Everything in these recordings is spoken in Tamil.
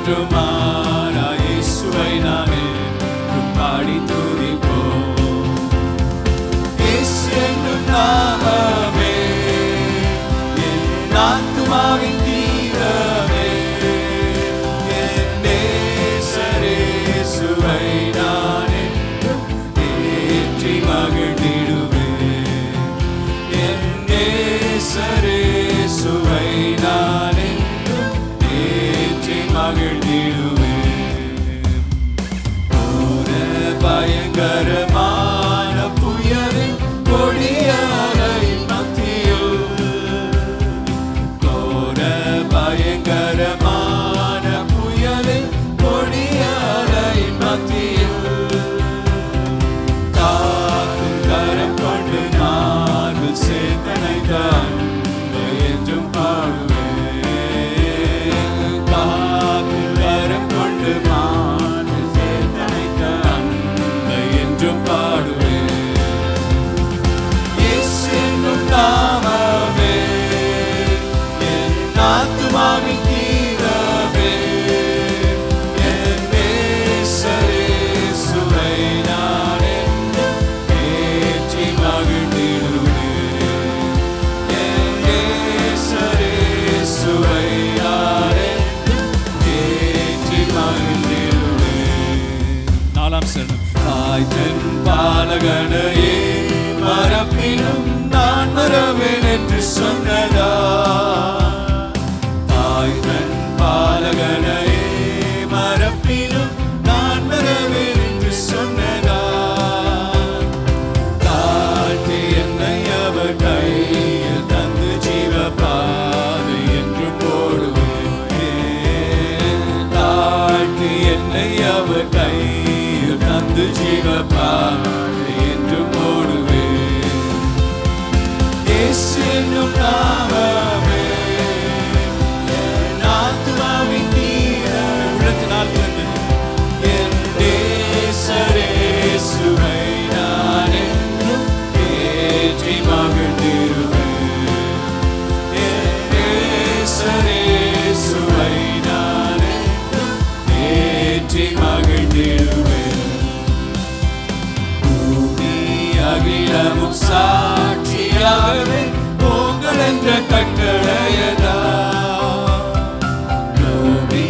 என்றும் மாறா இயேசுவை நான் என்றும் பாடி துதிப்போம். இயேசு என்னும் நாமமே என் ஆத்துமாவின் தீரமே, என் நேசரே இயேசுவை நான் என்றும் ஏற்றி மகிழ்ந்திடுவேன். என் நேசரே இயேசுவை நான் என்றும் ஏற்றி மகிழ்ந்திடுவேன். ஒரு பயங்கரமான புயலின் கொடிய அலையின் மத்தியில், கோர பயங்கரமான புயலின் கொடிய அலையின் மத்தியில், காக்கும் கரம் கொண்டு மார்பில் சேர்த்தனைத்தான் என்றும் பாடுவேன். காக்கும் கரம் கொண்டு மார்பில் சேர்த்தனைத்தான் என்றும் பாடுவேன். இயேசு என்னும் நாமமே என் ஆத்துமாவின் தீரமே, என் நேசரே இயேசுவை நான் என்றும் ஏற்றி மகிழ்ந்திடுவேன். என் நேசரே இயேசுவை நான் என்றும் ஏற்றி மகிழ்ந்திடுவேன். நாலாம் சரணம். தாய்தன் பாலகனையே மறப்பினும் நான் மறவேன் என்று சொன்னதா, தாய்தன் பாலகனையே மறப்பினும் நான் மறவேன் என்று சொன்னதா, தாழ்த்தி என்னை அவர் கையில் தந்து ஜீவ பாதை என்று போடுவேன். தாழ்த்தி என்னை அவர் கையில் தந்து ஜீவ பாதை என்று போடுவேன். இயேசு என்னும் நாமமே என் ஆத்துமாவின் தீரமே, உள்ளத்தினால் பிறந்து என் நேசரே இயேசுவை நான் என்றும் ஏற்றி மகிழ்ந்திடுவேன். என் நேசரே இயேசுவை நான் என்றும் ஏற்றி மகிழ்ந்திடுவேன். பூமி அகிலமும் சாட்சியாகவே உங்கள் என்ற கட்டளையதா, பூமி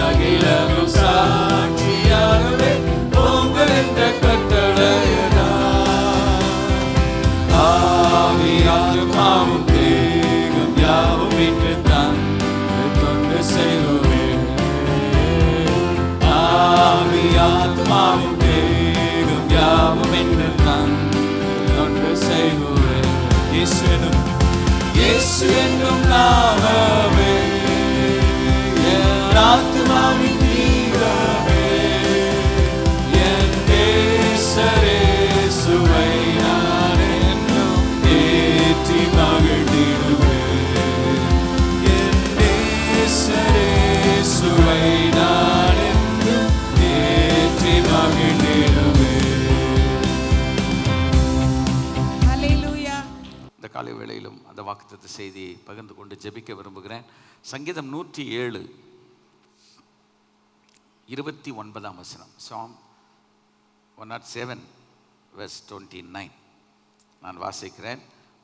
அகிலமும் சாட்சியாகவே உங்கள் என்ற கட்டளையதா, ஆவி ஆத்துமாவும் தேகம் யாவும் இன்று தான் தொண்டு செய்வேன். ஆவி ஆத்துமாவும் தேகம் யாவும் இன்று தான் தொண்டு செய்வேன். இயேசு என்னும் நாமமே என் ஆத்துமாவின் தீரமே, என் நேசரே இயேசுவை நான் என்றும் ஏற்றி மகிழ்ந்திடுவேன். என் நேசரே இயேசுவை நான் என்றும் ஏற்றி மகிழ்ந்திடுவேன். ஹல்லேலூயா. இந்த காலை வேளையிலும் அந்த வாக்குத்தத்த செய்தியை பகிர்ந்து கொண்டு ஜெபிக்க விரும்புகிறேன். சங்கீதம் 107 29 Psalm 107 verse 29 நான் வாசிக்கிறேன்.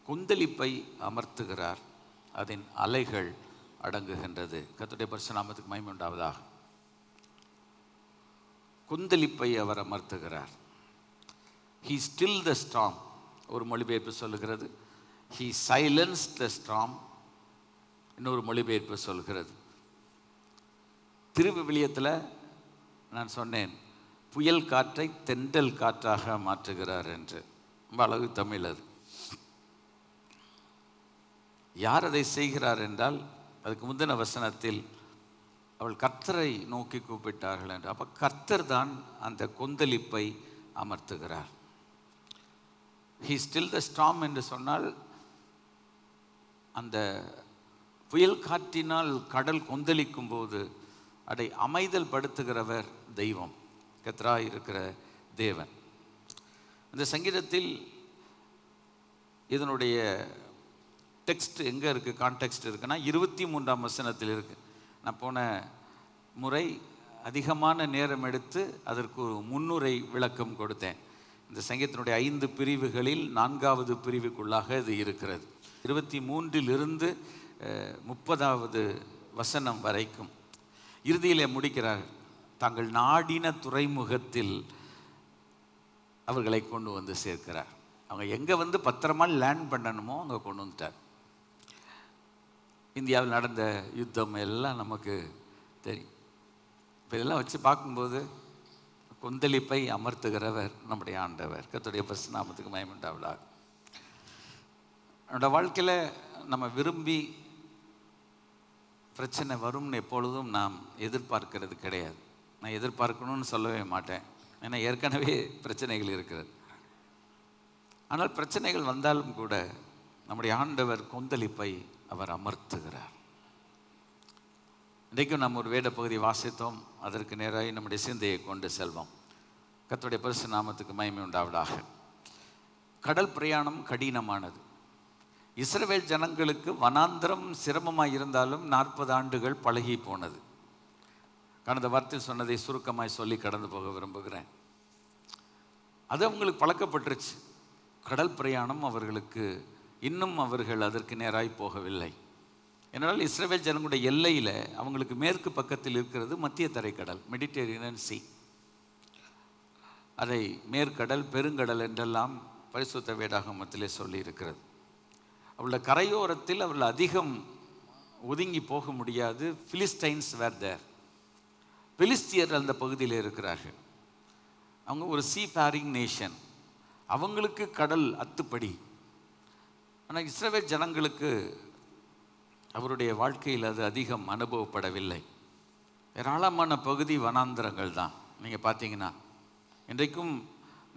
கொந்தளிப்பை அமர்த்துகிறார், அதன் அலைகள் அடங்குகின்றது. கர்த்தருடைய பரிசுத்த நாமத்துக்கு மகிமை உண்டாவதாக. கொந்தளிப்பை அவர் அமர்த்துகிறார். He stilled the storm. ஒரு மொழிபெயர்ப்பு சொல்லுகிறது He silenced the storm. இன்னொரு மொழிபெயர்ப்பு சொல்கிறது. திருவிவிலியத்தில் நான் சொன்னேன் புயல் காற்றை தென்றல் காற்றாக மாற்றுகிறார் என்று. ரொம்ப அழகு தமிழ் அது. யார் அதை செய்கிறார் என்றால், அதுக்கு முந்தின வசனத்தில் அவள் கர்த்தரை நோக்கி கூப்பிட்டார்கள் என்று. அப்போ கர்த்தர் தான் அந்த கொந்தளிப்பை அமர்த்துகிறார். He still the storm என்று சொன்னால், அந்த புயல் காற்றினால் கடல் கொந்தளிக்கும் போது அதை அமைதல் படுத்துகிறவர் தெய்வம், கர்த்தராய் இருக்கிற தேவன். இந்த சங்கீதத்தில் இதனுடைய டெக்ஸ்ட் எங்கே இருக்குது, கான்டெக்ஸ்ட் இருக்குன்னா 23ஆம் வசனத்தில் இருக்குது. நான் போன முறை அதிகமான நேரம் எடுத்து அதற்கு ஒரு முன்னுரை விளக்கம் கொடுத்தேன். இந்த சங்கீதத்தினுடைய 5 பிரிவுகளில் 4வது பிரிவுக்குள்ளாக இது இருக்கிறது. 23 30வது வசனம் வரைக்கும் இறுதியிலே முடிக்கிறார். தாங்கள் நாடின துறைமுகத்தில் அவர்களை கொண்டு வந்து சேர்க்கிறார். அவங்க எங்கே வந்து பத்திரமா லேண்ட் பண்ணணுமோ அங்கே கொண்டு வந்துட்டார். இந்தியாவில் நடந்த யுத்தம் எல்லாம் நமக்கு தெரியும். இப்போ இதெல்லாம் வச்சு பார்க்கும்போது கொந்தளிப்பை அமர்த்துகிறவர் நம்முடைய ஆண்டவர். கர்த்தருடைய பரிசுத்த நாமத்துக்கு மகிமை உண்டாவதாக. என்னோட வாழ்க்கையில் நம்ம விரும்பி பிரச்சனை வரும்னு எப்பொழுதும் நாம் எதிர்பார்க்கிறது கிடையாது. நான் எதிர்பார்க்கணும்னு சொல்லவே மாட்டேன். ஏன்னா ஏற்கனவே பிரச்சனைகள் இருக்கிறது. ஆனால் பிரச்சனைகள் வந்தாலும் கூட நம்முடைய ஆண்டவர் கொந்தளிப்பை அவர் அமர்த்துகிறார். இன்றைக்கும் நம்ம ஒரு வேத பகுதி வாசித்தோம். அதற்கு நேராக நம்முடைய சிந்தையை கொண்டு செல்வோம். கர்த்தருடைய பரிசுத்த நாமத்துக்கு மகிமை உண்டாவதாக. கடல் பிரயாணம் கடினமானது. இஸ்ரவேல் ஜனங்களுக்கு வனாந்திரம் சிரமமாக இருந்தாலும் 40 ஆண்டுகள் பழகி போனது. கடந்த வாரத்தில் சொன்னதை சுருக்கமாய் சொல்லி கடந்து போக விரும்புகிறேன். அது அவங்களுக்கு பழக்கப்பட்டுருச்சு. கடல் பிரயாணம் அவர்களுக்கு இன்னும் அவர்கள் அதற்கு நேராய் போகவில்லை. ஏனால் இஸ்ரவேல் ஜனங்களுடைய எல்லையில் அவங்களுக்கு மேற்கு பக்கத்தில் இருக்கிறது மத்திய தரைக்கடல், மெடிட்டரேனியன் சி. அதை மேற்கடல் பெருங்கடல் என்றெல்லாம் பரிசுத்த வேதாகமத்திலே சொல்லி இருக்கிறது. அவளோட கரையோரத்தில் அவர்கள் அதிகம் ஒதுங்கி போக முடியாது. பிலிஸ்டைன்ஸ் வேர் தேர். பெலிஸ்தியர் அந்த பகுதியில் இருக்கிறார்கள். அவங்க ஒரு சீ ஃபேரிங் நேஷன். அவங்களுக்கு கடல் அத்துப்படி. ஆனால் இஸ்ரவேல் ஜனங்களுக்கு அவருடைய வாழ்க்கையில் அது அதிகம் அனுபவப்படவில்லை. ஏராளமான பகுதி வனாந்திரங்கள் தான். நீங்கள் பார்த்தீங்கன்னா இன்றைக்கும்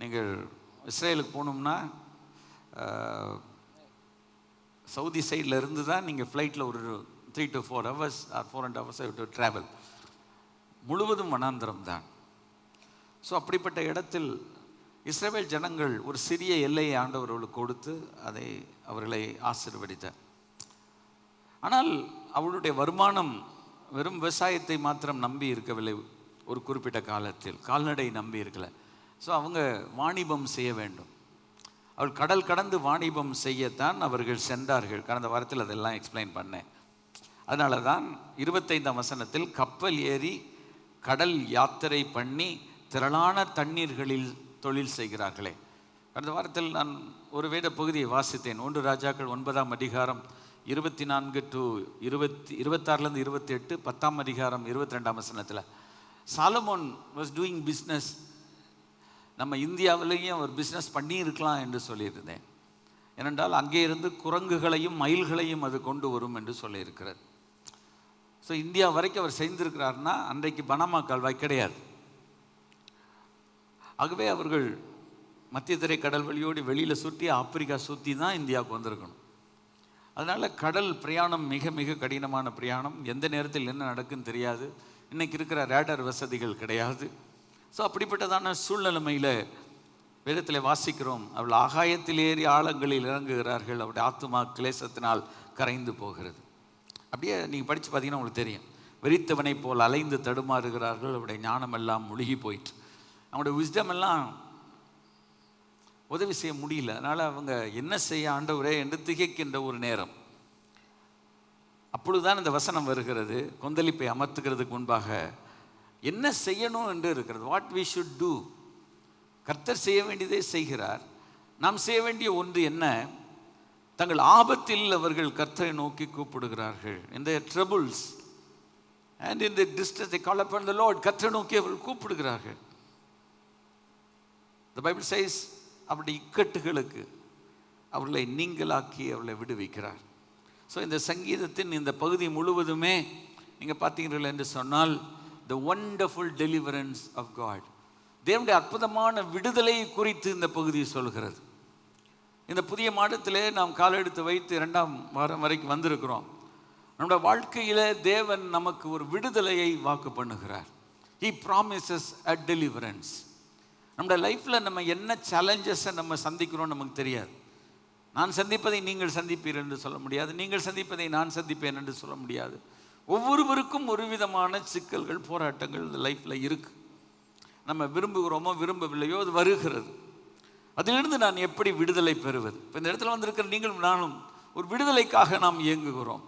நீங்கள் இஸ்ரேலுக்கு போகணும்னா சவுதி சைடில் இருந்து தான் நீங்கள் ஃப்ளைட்டில் ஒரு 3 to 4 hours or 4.5 hours to travel. முழுவதும் வனாந்திரம் தான். ஸோ அப்படிப்பட்ட இடத்தில் இஸ்ரவேல் ஜனங்கள் ஒரு சிறிய எல்லையை ஆண்டவர்களுக்கு கொடுத்து அதை அவர்களை ஆசீர்வதித்தார். ஆனால் அவளுடைய வருமானம் வெறும் விவசாயத்தை மாத்திரம் நம்பி இருக்கவில்லை. ஒரு குறிப்பிட்ட காலத்தில் கால்நடை நம்பி இருக்கல. ஸோ அவங்க வாணிபம் செய்ய வேண்டும். அவள் கடல் கடந்து வாணிபம் செய்யத்தான் அவர்கள் சென்றார்கள். கடந்த வாரத்தில் அதெல்லாம் எக்ஸ்பிளைன் பண்ணேன். அதனால தான் 25ஆம் வசனத்தில் கப்பல் ஏறி கடல் யாத்திரை பண்ணி திரளான தண்ணீர்களில் தொழில் செய்கிறார்களே. கடந்த வாரத்தில் நான் ஒரு வேத பகுதியை வாசித்தேன். 1 ராஜாக்கள் 9ஆம் அதிகாரம் 24 to 26 28, 10ஆம் அதிகாரம் 22ஆம் வசனத்தில் சாலமோன் வாஸ் டூயிங் பிஸ்னஸ். நம்ம இந்தியாவிலேயும் அவர் பிஸ்னஸ் பண்ணியிருக்கலாம் என்று சொல்லியிருந்தேன். ஏனென்றால் அங்கே இருந்து குரங்குகளையும் மயில்களையும் அது கொண்டு வரும் என்று சொல்லியிருக்கிறது. ஸோ இந்தியா வரைக்கும் அவர் செய்திருக்கிறார்னா அன்றைக்கு பனாமா கால்வாய் கிடையாது. ஆகவே அவர்கள் மத்திய தரை கடல் வழியோடு வெளியில் சுற்றி ஆப்பிரிக்கா சுற்றி தான் இந்தியாவுக்கு வந்திருக்கணும். அதனால் கடல் பிரயாணம் மிக மிக கடினமான பிரயாணம். எந்த நேரத்தில் என்ன நடக்குன்னு தெரியாது. இன்றைக்கி இருக்கிற ரேடார் வசதிகள் கிடையாது. ஸோ அப்படிப்பட்டதான சூழ்நிலைமையில் வேதத்தில் வாசிக்கிறோம், அவள் ஆகாயத்தில் ஏறி ஆழங்களில் இறங்குகிறார்கள், அவருடைய ஆத்துமா கிளேசத்தினால் கரைந்து போகிறது. அப்படியே நீங்கள் படித்து பார்த்தீங்கன்னா உங்களுக்கு தெரியும். வெறித்தவனை போல் அலைந்து தடுமாறுகிறார்கள், அவருடைய ஞானம் எல்லாம் முழுகி போயிட்டு, அவங்களுடைய விஸ்டம் எல்லாம் உதவி செய்ய முடியல. அதனால் அவங்க என்ன செய்ய ஆண்டவரே என்று திகைக்கின்ற ஒரு நேரம். அப்பொழுதுதான் இந்த வசனம் வருகிறது. கொந்தளிப்பை அமர்த்துக்கிறதுக்கு முன்பாக என்ன செய்யணும் என்று இருக்கிறது. What we should do. கர்த்தர் செய்ய வேண்டியதை செய்கிறார். நாம் செய்ய வேண்டிய ஒன்று என்ன? தங்கள் ஆபத்தில் அவர்கள் கர்த்தரை நோக்கி கூப்பிடுகிறார்கள். In their troubles and in their distress they call upon the Lord. கர்த்தரை நோக்கி அவர்கள் கூப்பிடுகிறார்கள். The Bible says அவருடைய இக்கட்டுகளுக்கு அவர்களை நீங்களாக்கி அவர்களை விடுவிக்கிறார். ஸோ இந்த சங்கீதத்தின் இந்த பகுதி முழுவதுமே நீங்கள் பார்த்தீர்கள் என்று சொன்னால் the wonderful deliverance of God, தேவனுடைய அற்புதமான விடுதலை குறித்து இந்த பகுதி சொல்கிறது. இந்த புதிய மாதத்திலே நாம் காலெடுத்து வைத்து 2ஆம் வாரம் வரைக்கும் வந்திருக்கிறோம். நம்முடைய வாழ்க்கையில் தேவன் நமக்கு ஒரு விடுதலையை வாக்கு பண்ணுகிறார். He promises a deliverance. நம்முடைய லைஃப்பில் நம்ம என்ன சேலஞ்சஸை நம்ம சந்திக்கிறோம் நமக்கு தெரியாது. நான் சந்திப்பதை நீங்கள் சந்திப்பீர் என்று சொல்ல முடியாது. நீங்கள் சந்திப்பதை நான் சந்திப்பேன் என்று சொல்ல முடியாது. ஒவ்வொருவருக்கும் ஒரு விதமான சிக்கல்கள், போராட்டங்கள் இந்த லைஃப்பில் இருக்குது. நம்ம விரும்புகிறோமோ விரும்பவில்லையோ அது வருகிறது. அதிலிருந்து நான் எப்படி விடுதலை பெறுவது? இப்போ இந்த இடத்துல வந்திருக்கிற நீங்களும் நானும் ஒரு விடுதலைக்காக நாம் இயங்குகிறோம்.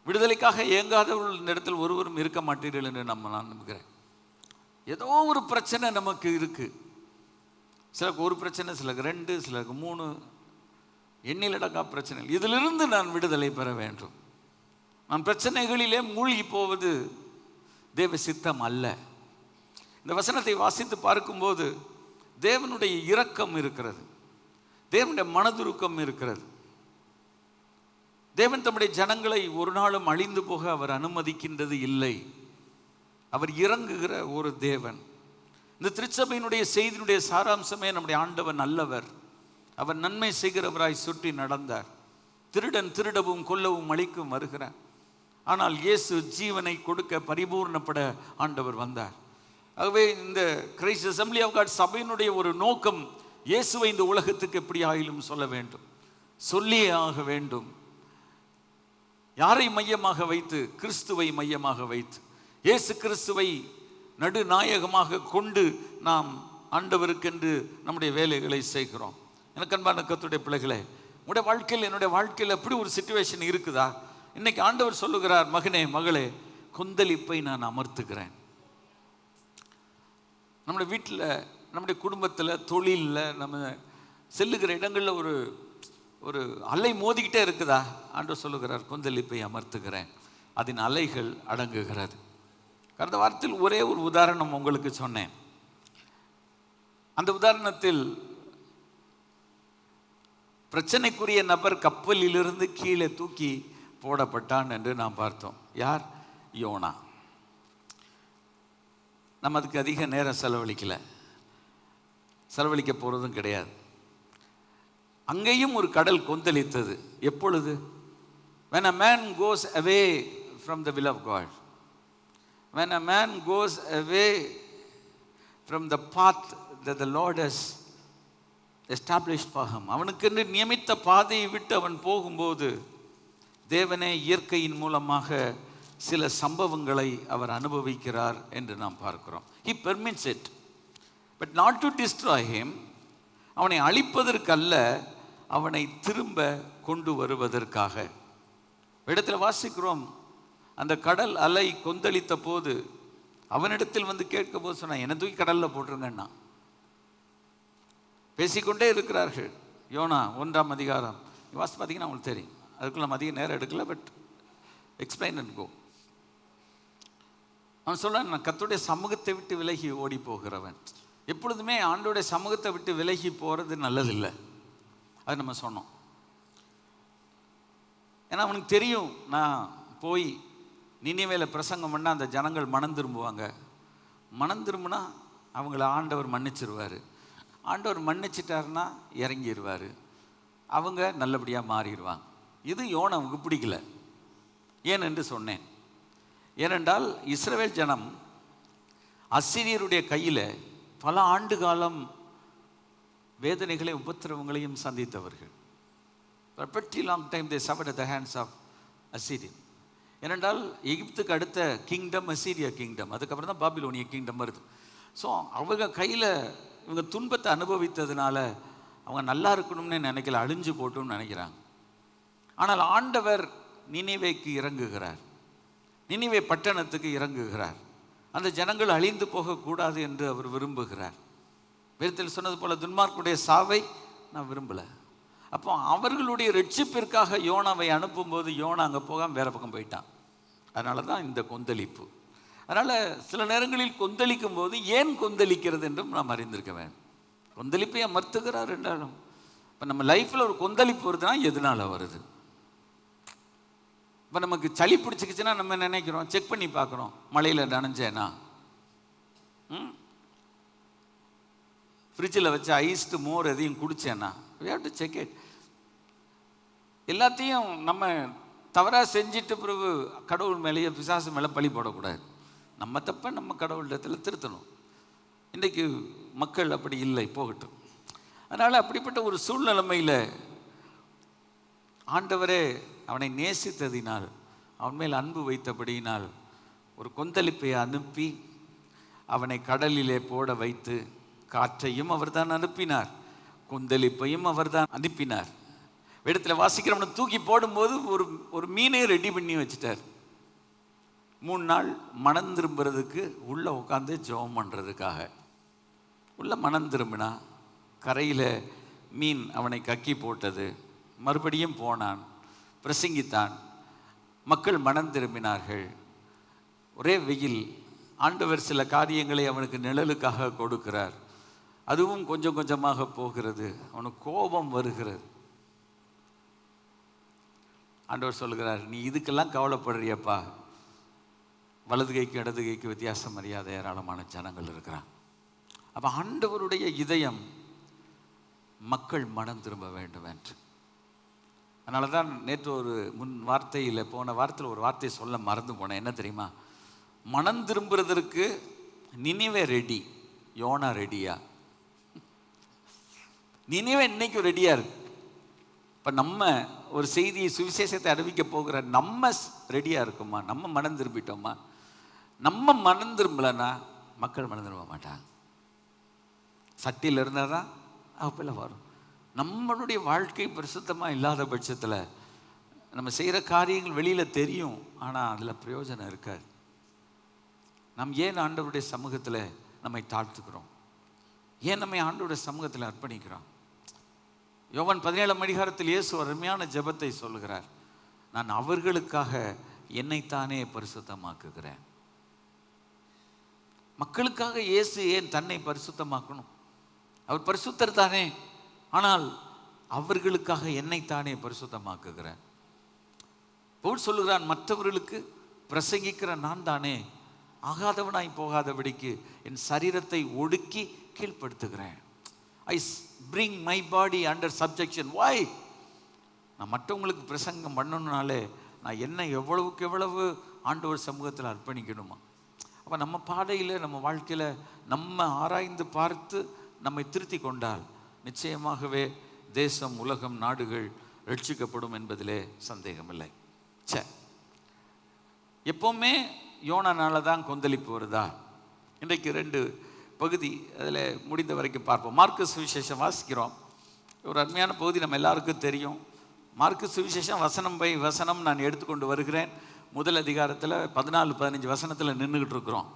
விடுதலைக்காக இயங்காதவர்கள் இந்த இடத்தில் ஒருவரும் இருக்க மாட்டீர்கள் என்று நான் நம்புகிறேன். ஏதோ ஒரு பிரச்சனை நமக்கு இருக்குது. சிலருக்கு ஒரு பிரச்சனை, சிலருக்கு 2, சிலருக்கு 3, எண்ணிலடங்கா பிரச்சனை. இதிலிருந்து நான் விடுதலை பெற வேண்டும். நான் பிரச்சனைகளிலே மூழ்கி போவது தேவ சித்தம் அல்ல. இந்த வசனத்தை வாசித்து பார்க்கும்போது தேவனுடைய இரக்கம் இருக்கிறது, தேவனுடைய மனதுருக்கம் இருக்கிறது. தேவன் தம்முடைய ஜனங்களை ஒரு நாளும் அழிந்து போக அவர் அனுமதிக்கின்றது இல்லை. அவர் இறங்குகிற ஒரு தேவன். இந்த திருச்சபையினுடைய செய்தியினுடைய சாராம்சமே நம்முடைய ஆண்டவர் நல்லவர், அவர் நன்மை செய்கிறவராய் சுற்றி நடந்தார். திருடன் திருடவும் கொல்லவும் அழிக்கும் வருகிறார். ஆனால் இயேசு ஜீவனை கொடுக்க பரிபூர்ணப்பட ஆண்டவர் வந்தார். ஆகவே இந்த கிரைஸ்ட் அசெம்பிளி ஆஃப் காட் சபையினுடைய ஒரு நோக்கம் இயேசுவை இந்த உலகத்துக்கு எப்படி ஆயிலும் சொல்ல வேண்டும், சொல்லியே ஆக வேண்டும். யாரை மையமாக வைத்து? கிறிஸ்துவை மையமாக வைத்து, இயேசு கிறிஸ்துவை நடுநாயகமாக கொண்டு நாம் ஆண்டவருக்கென்று நம்முடைய வேலைகளை செய்கிறோம். எனக்கு அன்பான கர்த்தருடைய பிள்ளைகளே, உங்களுடைய வாழ்க்கையில் என்னுடைய வாழ்க்கையில் அப்படி ஒரு சிச்சுவேஷன் இருக்குதா? இன்னைக்கு ஆண்டவர் சொல்லுகிறார், மகனே மகளே, கொந்தளிப்பை நான் அமர்த்துகிறேன். நம்முடைய வீட்டில், நம்முடைய குடும்பத்தில், தொழிலில், நம்ம செல்லுகிற இடங்களில் ஒரு ஒரு அலை மோதிக்கிட்டே இருக்குதா? ஆண்டவர் சொல்லுகிறார், கொந்தளிப்பை அமர்த்துகிறேன், அதன் அலைகள் அடங்குகிறது. கடந்த வாரத்தில் ஒரே ஒரு உதாரணம் உங்களுக்கு சொன்னேன். அந்த உதாரணத்தில் பிரச்சனைக்குரிய நபர் கப்பலிலிருந்து கீழே தூக்கி போடப்பட்டான் என்று நாம் பார்த்தோம். யார்? யோனா. நம்ம அதுக்கு அதிக நேரம் செலவழிக்க போகிறதும் கிடையாது. அங்கேயும் ஒரு கடல் கொந்தளித்தது. எப்பொழுது? when a man goes away from the will of God, when a man goes away from the path that the Lord has established for him, அவனுக்கென்று நியமித்த பாதையை விட்டு அவன் போகும்போது தேவனே இயற்கையின் மூலமாக சில சம்பவங்களை அவர் அனுபவிக்கிறார் என்று நாம் பார்க்கிறோம். He permits it, but not to destroy him. அவனை அழிப்பதற்கல்ல, அவனை திரும்ப கொண்டு வருவதற்காக. இடத்துல வாசிக்கிறோம், அந்த கடல் அலை கொந்தளித்த போது அவனிடத்தில் வந்து கேட்க போது சொன்னான், என்னை தூக்கி கடலில் போட்டுருங்கண்ணா. பேசிக்கொண்டே இருக்கிறார்கள். யோனா 1ஆம் அதிகாரம் வாசி பார்த்தீங்கன்னா அவங்களுக்கு தெரியும். அதுக்குள்ள நம்ம அதிக நேரம் எடுக்கல, பட் எக்ஸ்பிளைன் அண்ட் கோ. அவன் சொல்றான், நான் கர்த்தருடைய சமூகத்தை விட்டு விலகி ஓடி போகிறவன். எப்பொழுதுமே ஆண்டோடைய சமூகத்தை விட்டு விலகி போகிறது நல்லதில்லை. அது நம்ம சொன்னோம். ஏன்னா அவனுக்கு தெரியும், நான் போய் நினிவேல பிரசங்கம் பண்ணால் அந்த ஜனங்கள் மனம் திரும்புவாங்க. மனம் திரும்பினா அவங்கள ஆண்டவர் மன்னிச்சிருவார். ஆண்டவர் மன்னிச்சிட்டாருன்னா இறங்கிடுவார், அவங்க நல்லபடியாக மாறிடுவாங்க. இது யோனாவுக்கு பிடிக்கல. ஏன் என்று சொன்னேன். ஏனென்றால் இஸ்ரவேல் ஜனம் அசீரியருடைய கையில் பல ஆண்டு காலம் வேதனைகளையும் உபத்திரவங்களையும் சந்தித்தவர்கள். For a pretty long time they suffered at the hands of Assyrian. ஏனென்றால் எகிப்துக்கு அடுத்த கிங்டம் அசீரியா கிங்டம், அதுக்கப்புறம் தான் பாபிலோனிய கிங்டம் வருது. ஸோ அவங்க கையில் இவங்க துன்பத்தை அனுபவித்ததுனால அவங்க நல்லா இருக்கணும்னு நினைக்கல, அழிஞ்சு போட்டோம்னு நினைக்கிறாங்க. ஆனால் ஆண்டவர் நினிவேக்கு இறங்குகிறார், நினிவே பட்டணத்துக்கு இறங்குகிறார். அந்த ஜனங்கள் அழிந்து போகக்கூடாது என்று அவர் விரும்புகிறார். வேதத்தில் சொன்னது போல துன்மார்க்குடைய சாவை நான் விரும்பலை. அப்போ அவர்களுடைய ரட்சிப்பிற்காக யோனாவை அனுப்பும்போது யோனா அங்கே போகாமல் வேற பக்கம் போயிட்டான். அதனால தான் இந்த கொந்தளிப்பு. அதனால் சில நேரங்களில் கொந்தளிக்கும் போது ஏன் கொந்தளிக்கிறது என்றும் நாம் அறிந்திருக்க வேண்டும். கொந்தளிப்பை அமர்த்துகிறார் என்றாலும் இப்போ நம்ம லைஃப்பில் ஒரு கொந்தளிப்பு வருதுன்னா எதனால் வருது? இப்போ நமக்கு சளி பிடிச்சிக்கிச்சுன்னா நம்ம நினைக்கிறோம், செக் பண்ணி பார்க்குறோம், மழையில் நனைஞ்சேனா, ஃப்ரிட்ஜில் வச்சு ஐஸ்டு மோர் எதையும் குடித்தேன்னா, we have to check it. எல்லாத்தையும் நம்ம தவறாக செஞ்சுட்டு பிறகு கடவுள் மேலேயே பிசாசு மேலே பழி போடக்கூடாது. நம்ம தப்ப நம்ம கடவுளிடத்தில் திருத்தணும். இன்றைக்கு மக்கள் அப்படி இல்லை, போகட்டும். அதனால் அப்படிப்பட்ட ஒரு சூழ்நிலைமையில் ஆண்டவரே அவனை நேசித்ததினால் அவன் மேல் அன்பு வைத்தபடியினால் ஒரு கொந்தளிப்பை அனுப்பி அவனை கடலிலே போட வைத்து, காற்றையும் அவர்தான் அனுப்பினார், கொந்தளிப்பையும் அவர்தான் அனுப்பினார். இடத்துல வாசிக்கிறவனை தூக்கி போடும்போது ஒரு மீனை ரெடி பண்ணி வச்சுட்டார். 3 நாள் மனம் திரும்புறதுக்கு உள்ளே உட்காந்து ஜெபம் பண்ணுறதுக்காக. உள்ள மனம் திரும்பினா கரையில் மீன் அவனை கக்கி போட்டது. மறுபடியும் போனான், பிரசங்கித்தான், மக்கள் மனம் திரும்பினார்கள். ஒரே வெயில். ஆண்டவர் சில காரியங்களை அவனுக்கு நிழலுக்காக கொடுக்கிறார். அதுவும் கொஞ்சம் கொஞ்சமாக போகிறது. அவனுக்கு கோபம் வருகிறது. ஆண்டவர் சொல்லுகிறார், நீ இதுக்கெல்லாம் கவலைப்படுறியப்பா, வலது கைக்கு இடது கைக்கு வித்தியாசம் அறியாத ஏராளமான ஜனங்கள் இருக்கிறான். அப்போ ஆண்டவருடைய இதயம் மக்கள் மனம் திரும்ப வேண்டும் என்று. அதனால தான் நேற்று ஒரு போன வாரத்தில் ஒரு வார்த்தையை சொல்ல மறந்து போனேன். என்ன தெரியுமா? மனம் திரும்புறதற்கு நினிவே ரெடி, யோனா ரெடியா? நினிவே இன்னைக்கு ரெடியா இருக்கு. இப்போ நம்ம ஒரு செய்தியை, சுவிசேஷத்தை அறிவிக்க போகிற நம்ம ரெடியா இருக்குமா? நம்ம மனம் திரும்பிட்டோமா? நம்ம மனம் திரும்பலன்னா மக்கள் மனம் திரும்ப மாட்டாங்க. சட்டியில் இருந்தால் தான் அப்பெல்லாம் வரும். நம்மளுடைய வாழ்க்கை பரிசுத்தமாக இல்லாத பட்சத்தில் நம்ம செய்கிற காரியங்கள் வெளியில் தெரியும், ஆனால் அதில் பிரயோஜனம் இருக்காது. நாம் ஏன் ஆண்டவருடைய சமூகத்தில் நம்மை தாழ்த்துக்கிறோம்? ஏன் நம்மை ஆண்டவருடைய சமூகத்தில் அர்ப்பணிக்கிறோம்? யோவான் 17ஆம் அதிகாரத்தில் இயேசு அருமையான ஜெபத்தை சொல்லுகிறார். நான் அவர்களுக்காக என்னைத்தானே பரிசுத்தமாக்குகிறேன். மக்களுக்காக இயேசு ஏன் தன்னை பரிசுத்தமாக்கணும்? அவர் பரிசுத்தர் தானே, ஆனால் அவர்களுக்காக என்னைத்தானே பரிசுத்தமாக்குகிறேன். பவுல் சொல்லுகிறான், மற்றவர்களுக்கு பிரசங்கிக்கிற நான் தானே ஆகாதவனாய் போகாதபடிக்கு என் சரீரத்தை ஒடுக்கி கீழ்ப்படுத்துகிறேன். I bring my body under subjection. Why? நான் மற்றவங்களுக்கு பிரசங்கம் பண்ணணுனாலே நான் என்ன எவ்வளவுக்கு எவ்வளவு ஆண்டவர் சமூகத்தில் அர்ப்பணிக்கணுமா? அப்போ நம்ம பாதையில், நம்ம வாழ்க்கையில் நம்ம ஆராய்ந்து பார்த்து நம்மை திருத்தி கொண்டால் நிச்சயமாகவே தேசம், உலகம், நாடுகள் ரட்சிக்கப்படும் என்பதிலே சந்தேகமில்லை. எப்போவுமே யோனானால தான் கொந்தளிப்பு வருதா? இன்றைக்கு 2 பகுதி அதில் முடிந்த வரைக்கும் பார்ப்போம். மார்க்கு சுவிசேஷம் வாசிக்கிறோம். ஒரு அருமையான பகுதி நம்ம எல்லாருக்கும் தெரியும். மார்க்கு சுவிசேஷம் வசனம் பை வசனம் நான் எடுத்துக்கொண்டு வருகிறேன். முதல் அதிகாரத்தில் 14-15 வசனத்தில் நின்றுக்கிட்டு இருக்கிறோம்.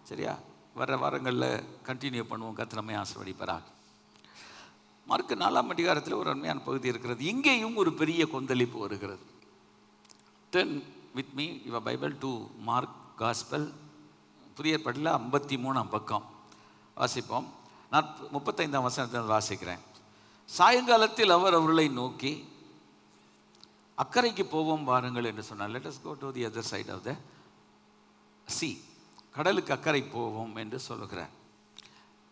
சரியா? வர வாரங்களில் கண்டினியூ பண்ணுவோம். கர்த்தர் ஆசீர்வதிப்பாராக. மார்க்கு 4ஆம் அதிகாரத்தில் ஒரு அருமையான பகுதி இருக்கிறது. இங்கேயும் ஒரு பெரிய கொந்தளிப்பு வருகிறது. Turn with me your Bible to Mark Gospel. புதிய ஏற்பாட்டில் 53ஆம் பக்கம் வாசிப்போம். நான் 35ஆம் வசனத்தில் வாசிக்கிறேன். சாயங்காலத்தில் அவர் அவர்களை நோக்கி, அக்கறைக்கு போவோம் வாருங்கள் என்று சொன்னார். Let us go to the other side of the sea. கடலுக்கு அக்கறை போவோம் என்று சொல்லுகிறார்.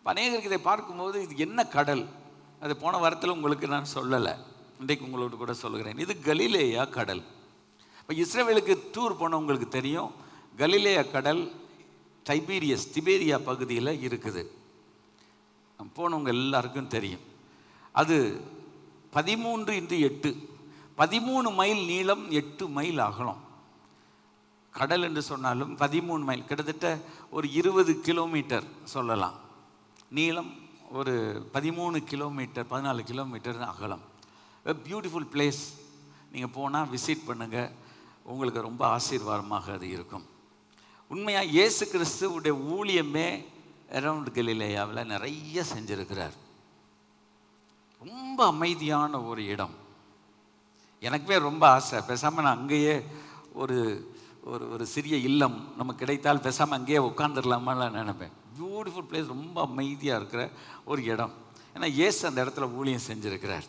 அநேகருக்கு இதை பார்க்கும்போது இது என்ன கடல்? அது போன வாரத்தில் உங்களுக்கு நான் சொல்லலை, இன்றைக்கு உங்களோடு கூட சொல்லுகிறேன். இது கலிலேயா கடல். இப்போ இஸ்ரவேலுக்கு டூர் போனவங்களுக்கு தெரியும், கலிலேயா கடல் திபேரியா பகுதியில் இருக்குது. போனவங்க எல்லாருக்கும் தெரியும். அது 13x8, 13 மைல் நீளம், 8 மைல் அகலம். கடல் என்று சொன்னாலும் 13 மைல், கிட்டத்தட்ட ஒரு 20 கிலோமீட்டர் சொல்லலாம். நீளம் ஒரு 13 கிலோமீட்டர், 14 கிலோமீட்டர் அகலம். Beautiful place. நீங்கள் போனால் விசிட் பண்ணுங்கள், உங்களுக்கு ரொம்ப ஆசீர்வாதமாக அது இருக்கும். உண்மையாக இயேசு கிறிஸ்துவுடைய ஊழியமே அரவுண்ட் கலிலேயாவில் நிறைய செஞ்சிருக்கிறார். ரொம்ப அமைதியான ஒரு இடம். எனக்குமே ரொம்ப ஆசை, பேசாமல் நான் அங்கேயே ஒரு ஒரு சிறிய இல்லம் நமக்கு கிடைத்தால் பேசாமல் அங்கேயே உட்காந்துடலாமான்னு நினைப்பேன். பியூட்டிஃபுல் பிளேஸ், ரொம்ப அமைதியாக இருக்கிற ஒரு இடம். ஏன்னா இயேசு அந்த இடத்துல ஊழியம் செஞ்சிருக்கிறார்.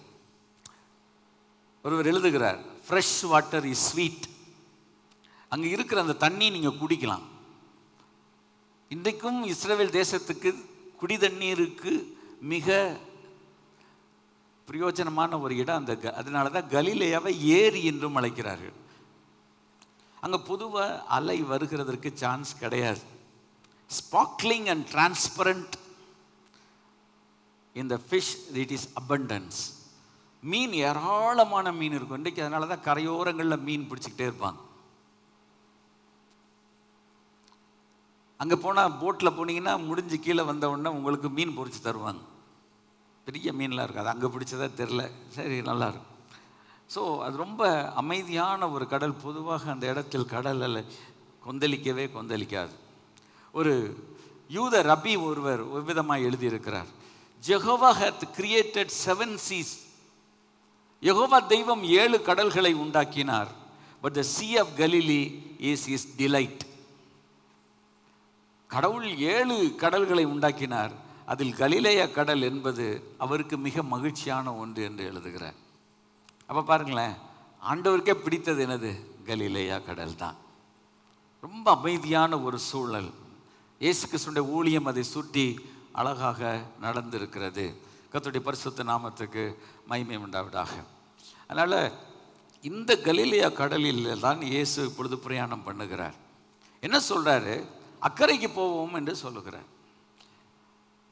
ஒருவர் எழுதுகிறார், ஃப்ரெஷ் வாட்டர் இஸ் ஸ்வீட். அங்கே இருக்கிற அந்த தண்ணி நீங்கள் குடிக்கலாம். இன்றைக்கும் இஸ்ரவேல் தேசத்துக்கு குடி தண்ணீருக்கு மிக பிரயோஜனமான ஒரு இடம் அதனால தான் கலிலேயாவை ஏரி என்றும் அழைக்கிறார்கள். அங்கே பொதுவாக அலை வருகிறதற்கு சான்ஸ் கிடையாது. Sparkling and transparent in the fish it is abundance. மீன், ஏராளமான மீன் இருக்கும் இன்றைக்கு. அதனால தான் கரையோரங்களில் மீன் பிடிச்சிக்கிட்டே இருப்பாங்க. அங்கே போனால் போட்டில் போனீங்கன்னா முடிஞ்சு கீழே வந்த உடனே உங்களுக்கு மீன் பொரிச்சு தருவாங்க. பெரிய மீன்லாம் இருக்காது, அங்கே பிடிச்சதா தெரில, சரி நல்லாயிருக்கும். ஸோ அது ரொம்ப அமைதியான ஒரு கடல். பொதுவாக அந்த இடத்தில் கடலில் கொந்தளிக்கவே கொந்தளிக்காது. ஒரு யூத ரபி ஒருவர் ஒரு விதமாக எழுதியிருக்கிறார், Jehovah hath created 7 seas. Jehovah தெய்வம் 7 கடல்களை உண்டாக்கினார். But the sea of Galilee is his delight. கடவுள் 7 கடல்களை உண்டாக்கினார், அதில் கலிலேயா கடல் என்பது அவருக்கு மிக மகிழ்ச்சியான ஒன்று என்று எழுதுகிறார். அப்போ பாருங்களேன், ஆண்டவருக்கே பிடித்தது என்னது? கலிலேயா கடல் தான். ரொம்ப அமைதியான ஒரு சூழல். இயேசு கிறிஸ்துவின் ஊழியம் அதை சுற்றி அழகாக நடந்திருக்கிறது. கர்த்தருடைய பரிசுத்த நாமத்துக்கு மகிமை உண்டாவதாக. அதனால் இந்த கலிலேயா கடலில் தான் இயேசு இப்பொழுது பிரயாணம் பண்ணுகிறார். என்ன சொல்கிறாரு? அக்கறைக்கு போவோம் என்று சொல்லுகிறார்.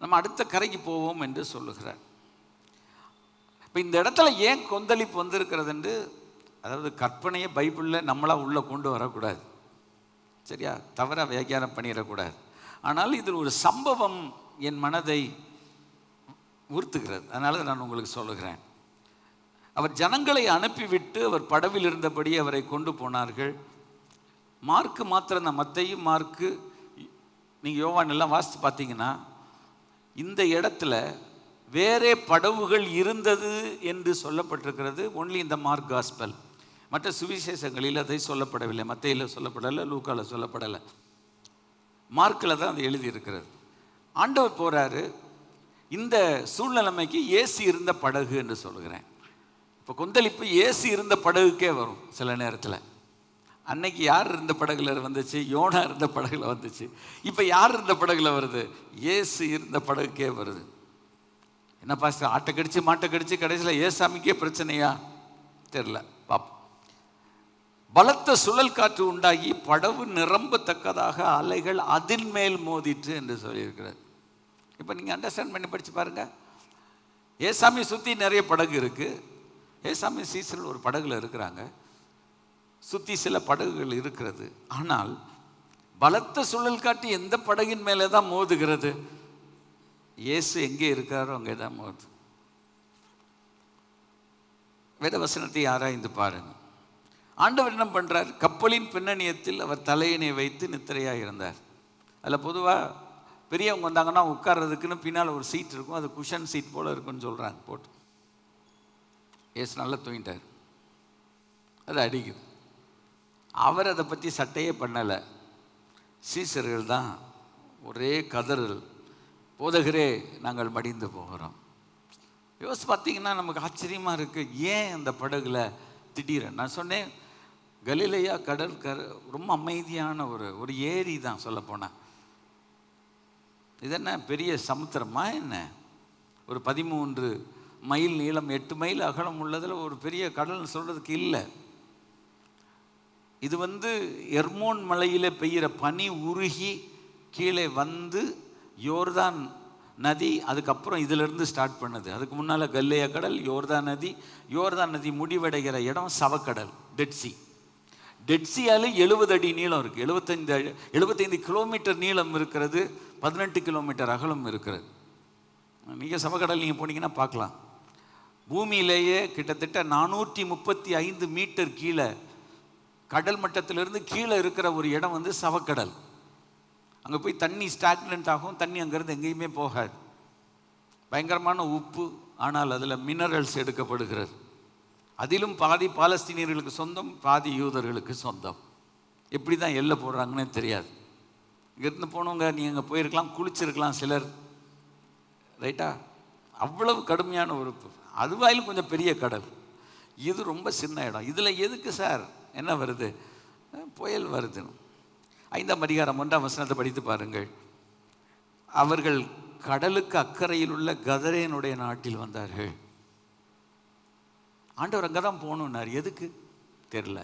நம்ம அடுத்த கரைக்கு போவோம் என்று சொல்லுகிறார். இப்போ இந்த இடத்துல ஏன் கொந்தளிப்பு வந்திருக்கிறது என்று, அதாவது கற்பனையை பைபிளில் நம்மளாக உள்ளே கொண்டு வரக்கூடாது, சரியா? தவறாக வியாக்கியானம் பண்ணிடக்கூடாது. ஆனால் இதில் ஒரு சம்பவம் என் மனதை உறுத்துகிறது. அதனால நான் உங்களுக்கு சொல்லுகிறேன். அவர் ஜனங்களை அனுப்பிவிட்டு அவர் படவில் இருந்தபடி அவரை கொண்டு போனார்கள். மார்க்கு மாத்திரம் தான், மத்தேயு மார்க்கு நீங்கள் யோவான் எல்லாம் வாசித்து பார்த்தீங்கன்னா இந்த இடத்துல வேறே படவுகள் இருந்தது என்று சொல்லப்பட்டிருக்கிறது. ஒன்லி இந்த மார்க் காஸ்பல். மற்ற சுவிசேஷங்களில் அதை சொல்லப்படவில்லை. மத்தேயுல சொல்லப்படலை, லூக்காவில் சொல்லப்படலை, மார்க்கில் தான் அது எழுதியிருக்கிறது. ஆண்டவர் போகிறாரு. இந்த சூழ்நிலைமைக்கு ஏசி இருந்த படகு என்று சொல்லுகிறேன். இப்போ கொந்தளிப்பு ஏசி இருந்த படகுக்கே வரும் சில நேரத்தில். அன்னைக்கு யார் இருந்த படகுல வந்துச்சு? யோனா இருந்த படகுல வந்துச்சு. இப்போ யார் இருந்த படகுல வருது? ஏசு இருந்த படகுக்கே வருது. என்ன பாஸ்டர், ஆட்டை கடிச்சு மாட்டை கடிச்சு கடைசியில் ஏசாமிக்கே பிரச்சனையா? தெரில, பாப்போம். பலத்த சுழல் காற்று உண்டாகி படகு நிரம்பத்தக்கதாக அலைகள் அதில் மேல் மோதிற்று என்று சொல்லியிருக்கிறது. இப்போ நீங்கள் அண்டர்ஸ்டாண்ட் பண்ணி படித்து பாருங்கள். ஏசாமி சுற்றி நிறைய படகு இருக்குது. ஏசாமி சீசனில் ஒரு படகுல இருக்கிறாங்க, சுற்றி சில படகுகள் இருக்கிறது. ஆனால் பலத்த சுழல் காற்று எந்த படகின் மேலே தான் மோதுகிறது? இயேசு எங்கே இருக்காரோ அங்கே தான் மோது. வேதவசனத்தை ஆராய்ந்து பாருங்கள். ஆண்டவர் என்ன பண்ணுறார்? கப்பலின் பின்னணியத்தில் அவர் தலையினை வைத்து நித்திரையாக இருந்தார். அதில் பொதுவாக பெரியவங்க வந்தாங்கன்னா உட்கார்றதுக்குன்னு பின்னால் ஒரு சீட் இருக்கும், அது குஷன் சீட் போல் இருக்குன்னு சொல்கிறாங்க. போட்டு ஏசு நல்லா தூங்கிட்டார். அது அடிக்குது. அவர் அதை பற்றி சட்டையே பண்ணலை. சீசர்கள் தான் ஒரே கதறல், போதகரே நாங்கள் மடிந்து போகிறோம். யோசிச்சு பார்த்தீங்கன்னா நமக்கு ஆச்சரியமாக இருக்குது. ஏன் அந்த படகுல திடீர்னு? நான் சொன்னேன், கலிலேயா கடல் ரொம்ப அமைதியான ஒரு ஏரி தான் சொல்லப்போனால். இது என்ன பெரிய சமுத்திரமா என்ன? ஒரு 13 மைல் நீளம் 8 மைல் அகலம் உள்ளதில் ஒரு பெரிய கடல்னு சொல்கிறதுக்கு இல்லை. இது எர்மோன் மலையில் பெய்கிற பனி உருகி கீழே வந்து யோர்தான் நதி, அதுக்கப்புறம் இதிலிருந்து ஸ்டார்ட் பண்ணுது. அதுக்கு முன்னால் கலிலேயா கடல், யோர்தான் நதி. யோர்தான் நதி முடிவடைகிற இடம் சவக்கடல், டெட்சி. டெட்சியால் 70 அடி நீளம் இருக்குது, 75 கிலோமீட்டர் நீளம் இருக்கிறது, 18 கிலோமீட்டர் அகலம் இருக்கிறது. நீங்கள் சவக்கடல் நீங்கள் போனீங்கன்னா பார்க்கலாம். பூமியிலேயே கிட்டத்தட்ட 435 மீட்டர் கீழே, கடல் மட்டத்திலிருந்து கீழே இருக்கிற ஒரு இடம் சவக்கடல். அங்கே போய் தண்ணி ஸ்டாக்னன்ட் ஆகும், தண்ணி அங்கேருந்து எங்கேயுமே போகாது. பயங்கரமான உப்பு, ஆனால் அதில் மினரல்ஸ் எடுக்கப்படுகிறது. அதிலும் பாதி பாலஸ்தீனியர்களுக்கு சொந்தம், பாதி யூதர்களுக்கு சொந்தம். எப்படி தான் எல்லை போடுறாங்கன்னே தெரியாது. இங்கேருந்து போனவங்க நீங்கள் அங்கே போயிருக்கலாம், குளிச்சிருக்கலாம் சிலர், ரைட்டா? அவ்வளவு கடுமையான ஒரு உப்பு. அதுவாயிலும் கொஞ்சம் பெரிய கடல், இது ரொம்ப சின்ன இடம். இதில் எதுக்கு சார் என்ன வருது? புயல் வருது. 5ஆம் அதிகாரம் 1ஆம் வசனத்தை படித்து பாருங்கள். அவர்கள் கடலுக்கு அக்கறையில் உள்ள கதரேனுடைய நாட்டில் வந்தார்கள். ஆண்டவர் அங்கே தான் போகணுன்னார். எதுக்கு தெரில.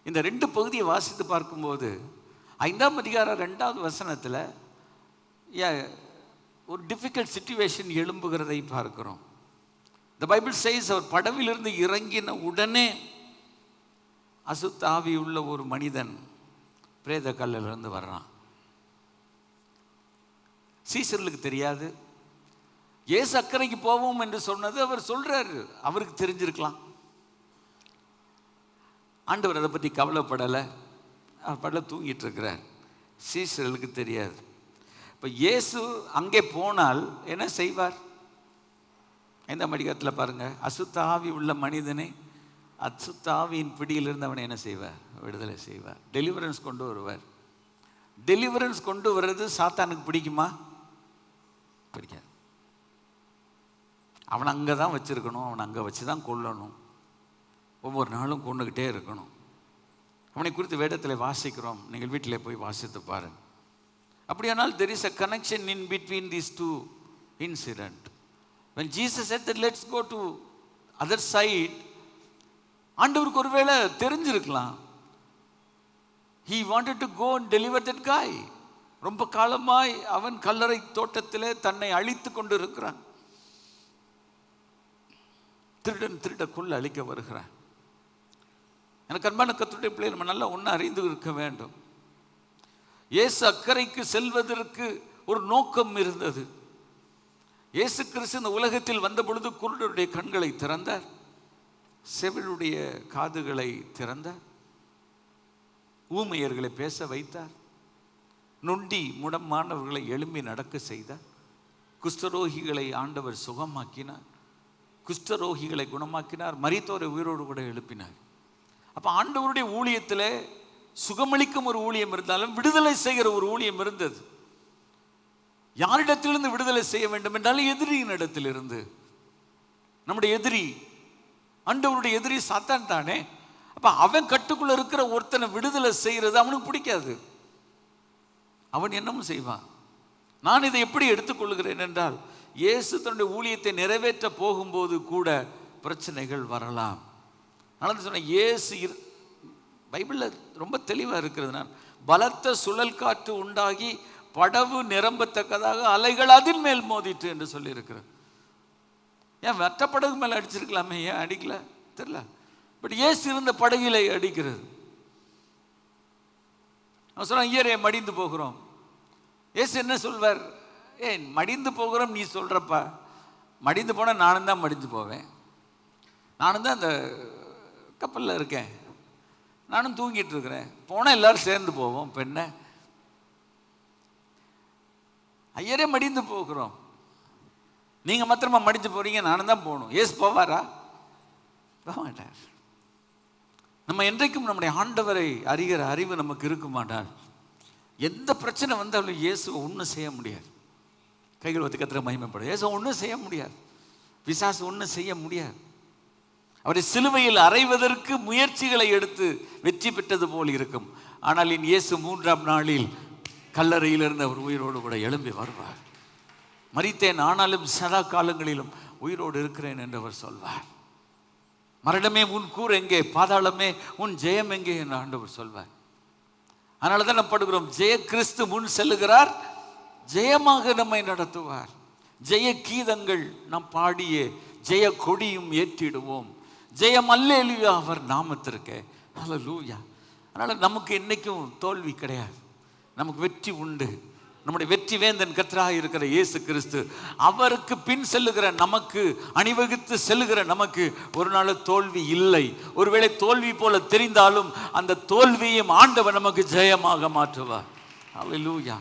இந்த 2 பகுதியை வாசித்து பார்க்கும்போது 5ஆம் அதிகாரம் 2வது வசனத்தில் ஒரு டிஃபிகல்ட் சிச்சுவேஷன் எழும்புகிறதை பார்க்கிறோம். The Bible says அவர் படவிலிருந்து இறங்கின உடனே அசுத்த ஆவி உள்ள ஒரு மனிதன் பிரேத கல்லிலிருந்து வர்றான். சீசர்களுக்கு தெரியாது. இயேசு அக்கறைக்கு போவோம் என்று சொன்னது அவர் சொல்றாரு, அவருக்கு தெரிஞ்சிருக்கலாம். ஆண்டவர் அதை பற்றி கவலைப்படலை, அவர் படல தூங்கிட்டு இருக்கிறார். சீசர்களுக்கு தெரியாது. இப்போ இயேசு அங்கே போனால் என்ன செய்வார்? எந்த மடிக்கத்தில் பாருங்க, அசுத்த ஆவி உள்ள மனிதனை அசுத்த ஆவியின் பிடியிலிருந்து அவனை என்ன செய்வார்? விடுதலை செய்வார். டெலிவரன்ஸ் கொண்டு வருவார். டெலிவரன்ஸ் கொண்டு வர்றது சாத்தானுக்கு பிடிக்குமா? பிடிக்காது. அவனை அங்கே தான் வச்சிருக்கணும், அவனை அங்கே வச்சு தான் கொல்லணும், ஒவ்வொரு நாளும் கொண்டுக்கிட்டே இருக்கணும். அவனை குறித்து வேதத்தில் வாசிக்கிறோம், நீங்கள் வீட்டில் போய் வாசித்து பாருங்கள். அப்படியானால் there is a connection in between these two incident. When Jesus said that let's go to other side, ஆண்டவருக்கு ஒருவேளை தெரிஞ்சிருக்கலாம். He wanted to go and deliver that guy. ரொம்ப காலமாய் அவன் கல்லறை தோட்டத்திலே தன்னை அழித்து கொண்டு இருக்கிறான். திருடன் திருட கொள்ள அழிக்க வருகிறான். எனக்கு அன்பான கர்த்தருடைய பிள்ளை, நம்ம நல்லா ஒன்று அறிந்து இருக்க வேண்டும். இயேசு அக்கறைக்கு செல்வதற்கு ஒரு நோக்கம் இருந்தது. இயேசு கிறிஸ்து இந்த உலகத்தில் வந்த பொழுது குருடருடைய கண்களை திறந்தார், செவிலுடைய காதுகளை திறந்தார், ஊமையர்களை பேச வைத்தார், நொண்டி முடமானவர்களை எழும்பி நடக்க செய்தார், குஷ்டரோகிகளை ஆண்டவர் சுகமாக்கினார், குஷ்டரோகிகளை குணமாக்கினார், மரித்தோரை உயிரோடு கூட எழுப்பினார். அப்போ ஆண்டவருடைய ஊழியத்தில் சுகமளிக்கும் ஒரு ஊழியம் இருந்தாலும் விடுதலை செய்கிற ஒரு ஊழியம் இருந்தது. யாரிடத்திலிருந்து விடுதலை செய்ய வேண்டும் என்றாலும் எதிரியின் இடத்திலிருந்து. நம்முடைய எதிரி, ஆண்டவருடைய எதிரி சாத்தான் தானே. அப்ப அவன் கட்டுக்குள்ள இருக்கிற ஒருத்தனை விடுதலை செய்யறது அவனுக்கு பிடிக்காது. அவன் என்னமும் செய்வான். நான் இதை எப்படி எடுத்துக்கொள்கிறேன் என்றால், இயேசு தன்னுடைய ஊழியத்தை நிறைவேற்ற போகும்போது கூட பிரச்சனைகள் வரலாம். அதனால சொன்ன இயேசு பைபிளில் ரொம்ப தெளிவாக இருக்கிறது. நான் பலத்த சுழல் காற்று உண்டாகி படவு நிரம்பத்தக்கதாக அலைகள் அதின் மேல் மோதிட்டு என்று சொல்லியிருக்கிறேன். ஏன் மற்ற படகு மேலே அடிச்சிருக்கலாமே, ஏன் அடிக்கல தெரியல. பட் இயேசு இருந்த படகிலை அடிக்கிறது. அவன் சொன்னான், ஐயரே மடிந்து போகிறோம். இயேசு என்ன சொல்வார்? ஏன் மடிந்து போகிறோம் நீ சொல்கிறப்பா, மடிந்து போனால் நானும் தான் மடிந்து போவேன், நானும் தான் அந்த கப்பலில் இருக்கேன், நானும் தூங்கிட்டு இருக்கிறேன், போனால் எல்லாரும் சேர்ந்து போவோம். பெண்ணை ஐயரே மடிந்து போகிறோம், நீங்க மாத்திரமா மடிஞ்சு போறீங்க, நானும் தான் போகணும். ஏசு போவாரா? போக மாட்டார். நம்ம என்றைக்கும் நம்முடைய ஆண்டவரை அறிகிற அறிவு நமக்கு இருக்குமானால் எந்த பிரச்சனை வந்தாலும் இயேசுவை ஒன்றும் செய்ய முடியாது. கைகள் வத்து கத்திர மகிமைப்படும். இயேசு ஒன்றும் செய்ய முடியாது, பிசாசு ஒன்றும் செய்ய முடியாது. அவரை சிலுவையில் அறைவதற்கு முயற்சிகளை எடுத்து வெற்றி பெற்றது போல் இருக்கும். ஆனால் இயேசு 3ஆம் நாளில் கல்லறையிலிருந்து அவர் உயிரோடு கூட எழும்பி வருவார். மரித்தேன் ஆனாலும் சதா காலங்களிலும் உயிரோடு இருக்கிறேன் என்று அவர் சொல்வார். மரணமே உன் கூர் எங்கே, பாதாளமே உன் ஜெயம் எங்கே என்று ஆண்டவர் சொல்வார். அதனால தான் நம்ம படுகிறோம், ஜெய கிறிஸ்து முன் செல்லுகிறார், ஜெயமாக நம்மை நடத்துவார். ஜெய கீதங்கள் நாம் பாடியே ஜெய கொடியும் ஏற்றிடுவோம். ஜெயம் அல்லேலூயா அவர் நாமத்திற்கு. ஹல்லேலூயா. அதனால நமக்கு என்னைக்கும் தோல்வி கிடையாது, நமக்கு வெற்றி உண்டு. நம்முடைய வெற்றி வேந்தன் கர்த்தராக இருக்கிற இயேசு கிறிஸ்து, அவருக்கு பின் செல்லுகிற நமக்கு, அணிவகுத்து செல்லுகிற நமக்கு ஒரு நாள் தோல்வி இல்லை. ஒருவேளை தோல்வி போல தெரிந்தாலும் அந்த தோல்வியும் ஆண்டவர் நமக்கு ஜெயமாக மாற்றுவார். ஹல்லேலூயா.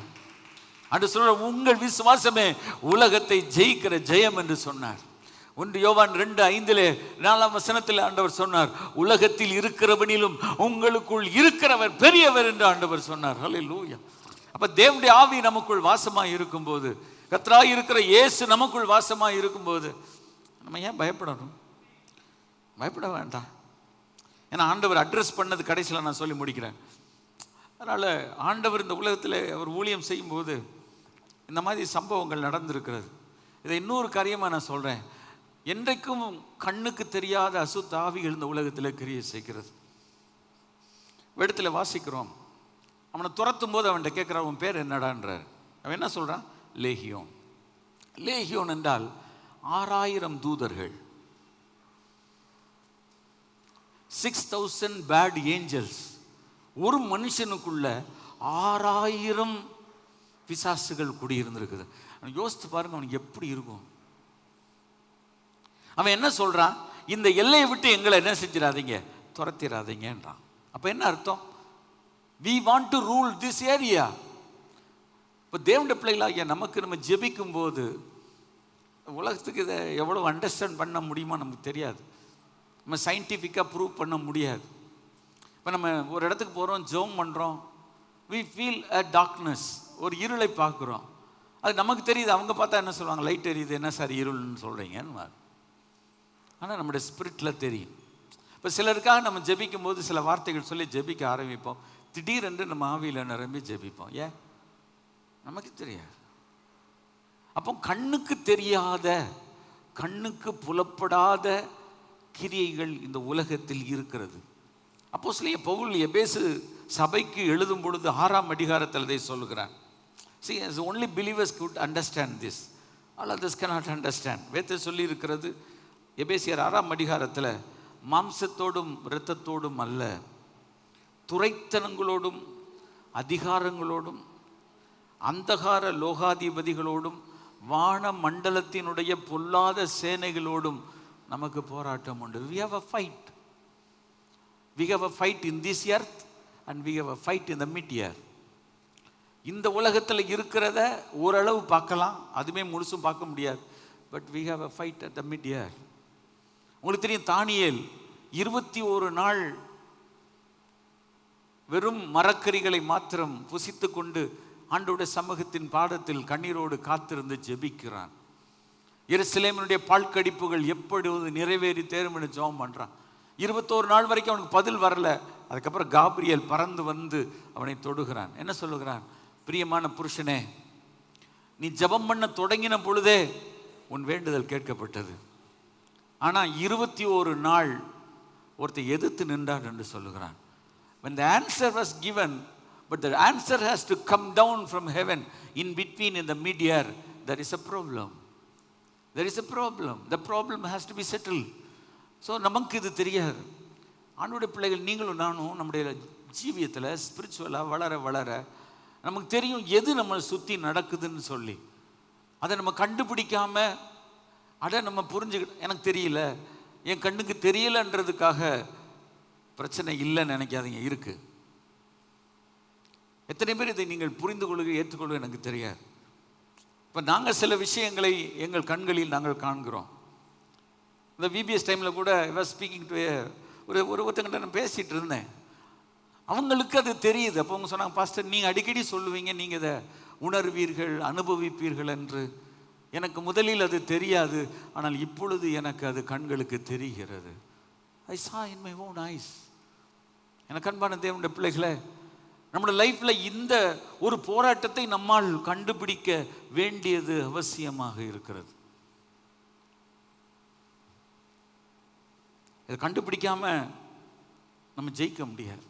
அன்று சொல்ற, உங்கள் விசுவாசமே உலகத்தை ஜெயிக்கிற ஜெயம் என்று சொன்னார். 1 யோவான் 2:5 4ஆம் வசனத்தில் ஆண்டவர் சொன்னார், உலகத்தில் இருக்கிறவனிலும் உங்களுக்குள் இருக்கிறவர் பெரியவர் என்று ஆண்டவர் சொன்னார். ஹல்லேலூயா. அப்ப தேவனுடைய ஆவி நமக்குள் வாசமாய் இருக்கும்போது, கர்த்தராய் இருக்கிற இயேசு நமக்குள் வாசமாய் இருக்கும்போது நம்ம ஏன் பயப்படணும்? பயப்பட வேண்டாம். ஏன்னா ஆண்டவர் அட்ரஸ் பண்ணது கடைசியில் நான் சொல்லி முடிக்கிறேன். அதனால ஆண்டவர் இந்த உலகத்தில் அவர் ஊழியம் செய்யும்போது இந்த மாதிரி சம்பவங்கள் நடந்திருக்கிறது. இதை இன்னொரு காரியமாக நான் சொல்றேன். என்றைக்கும் கண்ணுக்கு தெரியாத அசுத்த ஆவிகள் இந்த உலகத்தில் கிரியை செய்கிறது. இடத்துல வாசிக்கிறோம், அவனை துரத்தும் போது அவன்கிட்ட கேட்குற, அவன் பேர் என்னடான்றார். அவன் என்ன சொல்றான்? லேகியோன். லேகியோன் என்றால் 6000 தூதர்கள், 6000 பேட் ஏஞ்சல்ஸ். ஒரு மனுஷனுக்குள்ள 6000 பிசாசுகள் குடியிருந்திருக்குது. யோசித்து பாருங்க, அவனுக்கு எப்படி இருக்கும். அவன் என்ன சொல்றான்? இந்த எல்லையை விட்டு எங்களை என்ன செஞ்சிடாதீங்க, துரத்திடாதீங்கன்றான். அப்ப என்ன அர்த்தம்? we want to rule this area. இப்போ தேவனுடைய பிள்ளைகளாகிய நமக்கு நம்ம ஜெபிக்கும் போது உலகத்துக்கு இதை எவ்வளோ அண்டர்ஸ்டாண்ட் பண்ண முடியுமா நமக்கு தெரியாது. நம்ம சயின்டிஃபிக்காக ப்ரூவ் பண்ண முடியாது. இப்போ நம்ம ஒரு இடத்துக்கு போகிறோம், ஜெபம் பண்ணுறோம், we feel a darkness, ஒரு இருளை பார்க்குறோம். அது நமக்கு தெரியுது. அவங்க பார்த்தா என்ன சொல்லுவாங்க? லைட் எரியுது, என்ன சார் இருள்னு சொல்கிறீங்கன்னு. ஆனால் நம்முடைய ஸ்பிரிட்டில் தெரியும். இப்போ சிலருக்காக நம்ம ஜெபிக்கும் போது சில வார்த்தைகள் சொல்லி ஜெபிக்க ஆரம்பிப்போம். திடீரென்று நம்ம ஆவியில் நிரம்பி ஜெபிப்போம். ஏன்? நமக்கு தெரியாது. அப்போ கண்ணுக்கு தெரியாத, கண்ணுக்கு புலப்படாத கிரியைகள் இந்த உலகத்தில் இருக்கிறது. அப்போஸ்தலனாகிய பவுல் எபேசு சபைக்கு எழுதும் பொழுது 6ஆம் அதிகாரத்தில் இதை சொல்லுகிறான். See, as only believers could understand this. All others cannot understand. வேதத்தில் சொல்லி இருக்கிறது, எபேசியர் 6ஆம் அதிகாரத்தில், மாம்சத்தோடும் இரத்தத்தோடும் அல்ல, துரைத்தனங்களோடும் அதிகாரங்களோடும் அந்தகார லோகாதிபதிகளோடும் வான மண்டலத்தினுடைய பொல்லாத சேனைகளோடும் நமக்கு போராட்டம் உண்டு. We have a fight. We have a fight in this earth and we have a fight in the mid-earth. இந்த உலகத்தில் இருக்கிறத ஓரளவு பார்க்கலாம், அதுவே முழுசும் பார்க்க முடியாது. But we have a fight at the mid-earth. உங்களுக்கு தெரியும், தானியேல் 21 நாள் வெறும் மரக்கறிகளை மாத்திரம் புசித்து கொண்டு ஆண்டவருடைய சமூகத்தின் பாதத்தில் கண்ணீரோடு காத்திருந்து ஜெபிக்கிறான். எருசலேமினுடைய பாழ்கடிப்புகள் எப்பொழுது நிறைவேறி தேரும் என்று ஜெபம் பண்றான். 21 நாள் வரைக்கும் அவனுக்கு பதில் வரல. அதுக்கப்புறம் காபிரியேல் பறந்து வந்து அவனை தொடுகிறான். என்ன சொல்லுகிறான்? பிரியமான புருஷனே, நீ ஜெபம் பண்ண தொடங்கின பொழுதே உன் வேண்டுதல் கேட்கப்பட்டது. ஆனால் 21 நாள் ஒருத்தர் எதிர்த்து நின்றார் என்று சொல்லுகிறான். When the answer was given, but the answer has to come down from heaven, in between, in the mid-air, there is a problem. There is a problem. The problem has to be settled. So நமக்கு இது தெரியாது. ஆண்டவருடைய பிள்ளைகள் நீங்களும் நானும் நம்முடைய ஜீவியத்தில் ஸ்பிரிச்சுவலாக வளர வளர நமக்கு தெரியும் எது நம்மளை சுற்றி நடக்குதுன்னு சொல்லி. அதை நம்ம கண்டுபிடிக்காம அதை நம்ம புரிஞ்சுக்கிட்டு, எனக்கு தெரியல, என் கண்ணுக்கு தெரியலன்றதுக்காக பிரச்சனை இல்லைன்னு நினைக்காதீங்க, இருக்கு. எத்தனை பேர் இதை நீங்கள் புரிந்து கொள்ளுக ஏற்றுக்கொள்ளுக எனக்கு தெரியாது. இப்போ நாங்கள் சில விஷயங்களை எங்கள் கண்களில் நாங்கள் காண்கிறோம். இந்த விபிஎஸ் டைமில் கூட ஸ்பீக்கிங் டு ஒருத்தங்கிட்ட நான் பேசிகிட்டு இருந்தேன். அவங்களுக்கு அது தெரியுது. அப்போ அவங்க சொன்னாங்க, பாஸ்டர் நீங்கள் அடிக்கடி சொல்லுவீங்க, நீங்கள் இதை உணர்வீர்கள், அனுபவிப்பீர்கள் என்று. எனக்கு முதலில் அது தெரியாது, ஆனால் இப்பொழுது எனக்கு அது கண்களுக்கு தெரிகிறது. I saw in my own eyes. எனக்கு அன்பான தேவனுடைய பிள்ளைகளே, நம்முடைய லைஃப்பில் இந்த ஒரு போராட்டத்தை நம்மால் கண்டுபிடிக்க வேண்டியது அவசியமாக இருக்கிறது. இதை கண்டுபிடிக்காம நம்ம ஜெயிக்க முடியாது.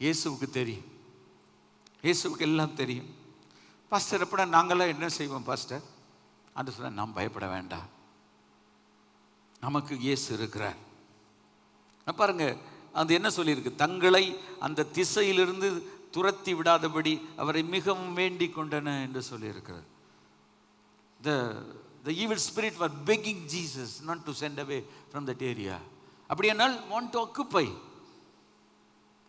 இயேசுவுக்கு தெரியும், இயேசுவுக்கு எல்லாம் தெரியும். பாஸ்டர் எப்படா நாங்களாம் என்ன செய்வோம் பாஸ்டர்? அது சொல்ல, நாம் பயப்பட வேண்டாம், நமக்கு இயேசு இருக்கிறார். பாருங்க, அது என்ன சொல்லியிருக்கு? தங்களை அந்த திசையிலிருந்து துரத்தி விடாதபடி அவரை மிகவும் வேண்டிக் கொண்டன என்று சொல்லியிருக்கிறது. The evil spirit were begging Jesus not to send away from that area. அப்படியானால் want to occupy,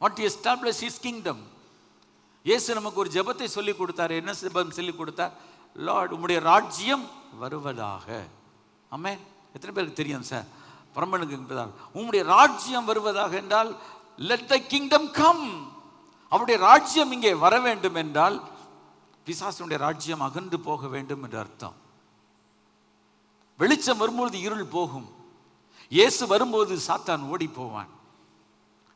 want to establish his kingdom. இயேசு நமக்கு ஒரு ஜெபத்தை சொல்லி கொடுத்தார். என்ன ஜெபம் சொல்லி கொடுத்தார்? லார்ட், உம்முடைய ராஜ்யம் வருவதாக. ஆமென். எத்தனை பேருக்கு தெரியும் சார்? பரமனுக்கு உம்முடைய ராஜ்யம் வருவதாக என்றால் let the kingdom come. அவருடைய ராஜ்யம் இங்கே வர வேண்டும் என்றால் பிசாசுடைய ராஜ்யம் அகன்று போக வேண்டும் என்று அர்த்தம். வெளிச்சம் வரும்போது இருள் போகும். இயேசு வரும்போது சாத்தான் ஓடி போவான்.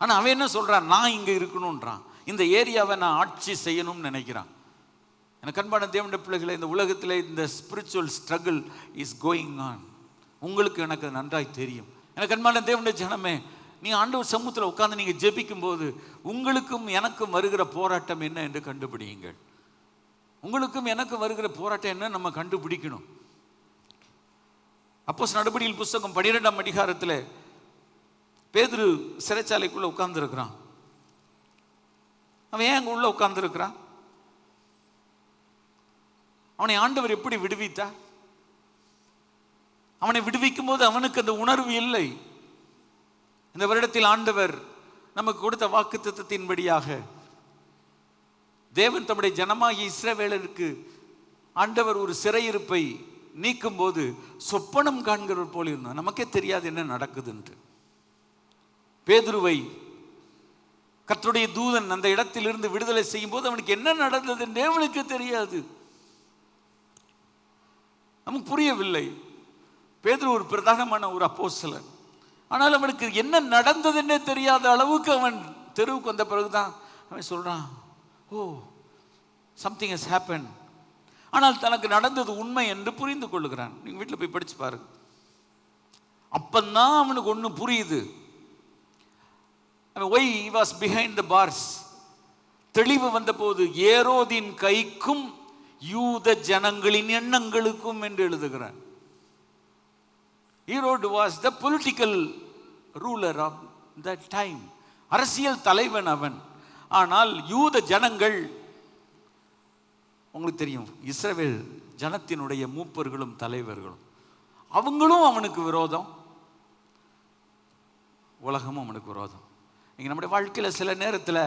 ஆனா அவன் என்ன சொல்றான்? நான் இங்க இருக்கணும்ன்றான். இந்த ஏரியாவை நான் ஆட்சி செய்யணும்னு நினைக்கிறான். எனக்கு அன்பான தேவனுடைய பிள்ளைகளை, இந்த உலகத்தில் இந்த spiritual struggle is going on. உங்களுக்கு எனக்கு நன்றாய் தெரியும். எனக்கு அன்பான தேவனுடைய ஜனமே, நீ ஆண்டவர் சமூகத்தில் உட்கார்ந்து நீங்க ஜெபிக்கும் போது உங்களுக்கும் எனக்கும் வருகிற போராட்டம் என்ன என்று கண்டுபிடியுங்கள். உங்களுக்கும் எனக்கும் வருகிற போராட்டம் என்ன நம்ம கண்டுபிடிக்கணும். அப்போஸ்தலர் நடபடிகள் புத்தகம் 12ஆம் அதிகாரத்தில் பேதுரு சிறைச்சாலைக்குள்ள உட்கார்ந்து இருக்கிறான். அவன் ஏன் அங்க உள்ள உட்கார்ந்து இருக்கிறான்? அவனை ஆண்டவர் எப்படி விடுவித்தார்? அவனை விடுவிக்கும் போது அவனுக்கு அந்த உணர்வு இல்லை. இந்த வருடத்தில் ஆண்டவர் நமக்கு கொடுத்த வாக்குத்தத்தத்தின்படியாக தேவன் தம்முடைய ஜனமாகிய இஸ்ரவேலருக்கு ஆண்டவர் ஒரு சிறையிருப்பை நீக்கும் போது சொப்பனம் காண்கிறவர் போல இருந்தார். நமக்கே தெரியாது என்ன நடக்குது என்று. பேதுருவை கர்த்தருடைய தூதன் அந்த இடத்திலிருந்து விடுதலை செய்யும் போது அவனுக்கு என்ன நடந்தது என்று அவனுக்கு தெரியாது. நமக்கு புரியவில்லை. பேதுரு ஒரு பிரதானமான ஒரு அப்போஸ்தலன். ஆனால் அவனுக்கு என்ன நடந்ததுன்னே தெரியாத அளவுக்கு அவன் தெருவுக்கு வந்த பிறகுதான் அவன் சொல்றான், ஓ சம்திங் ஹஸ் ஹேப்பன். ஆனால் தனக்கு நடந்தது உண்மை என்று புரிந்து கொள்ளுகிறான். நீங்க வீட்டில் போய் படிச்சு பாருங்க. அப்பந்தான் அவனுக்கு ஒன்று புரியுது. why he was behind the bars. தெளிவு வந்த போது ஏரோதின் கைக்கும் யூத ஜனங்களின் எண்ணங்களுக்கும் என்று எழுதுகிறான். Herod was the political ruler of that time. அரசியல் தலைவன் அவன். ஆனால் யூத ஜனங்கள், உங்களுக்கு தெரியும், இஸ்ரவேல் ஜனத்தினுடைய மூப்பர்களும் தலைவர்களும் அவங்களும் அவனுக்கு விரோதம், உலகமும் அவனுக்கு விரோதம். இங்கே நம்முடைய வாழ்க்கையில் சில நேரத்தில்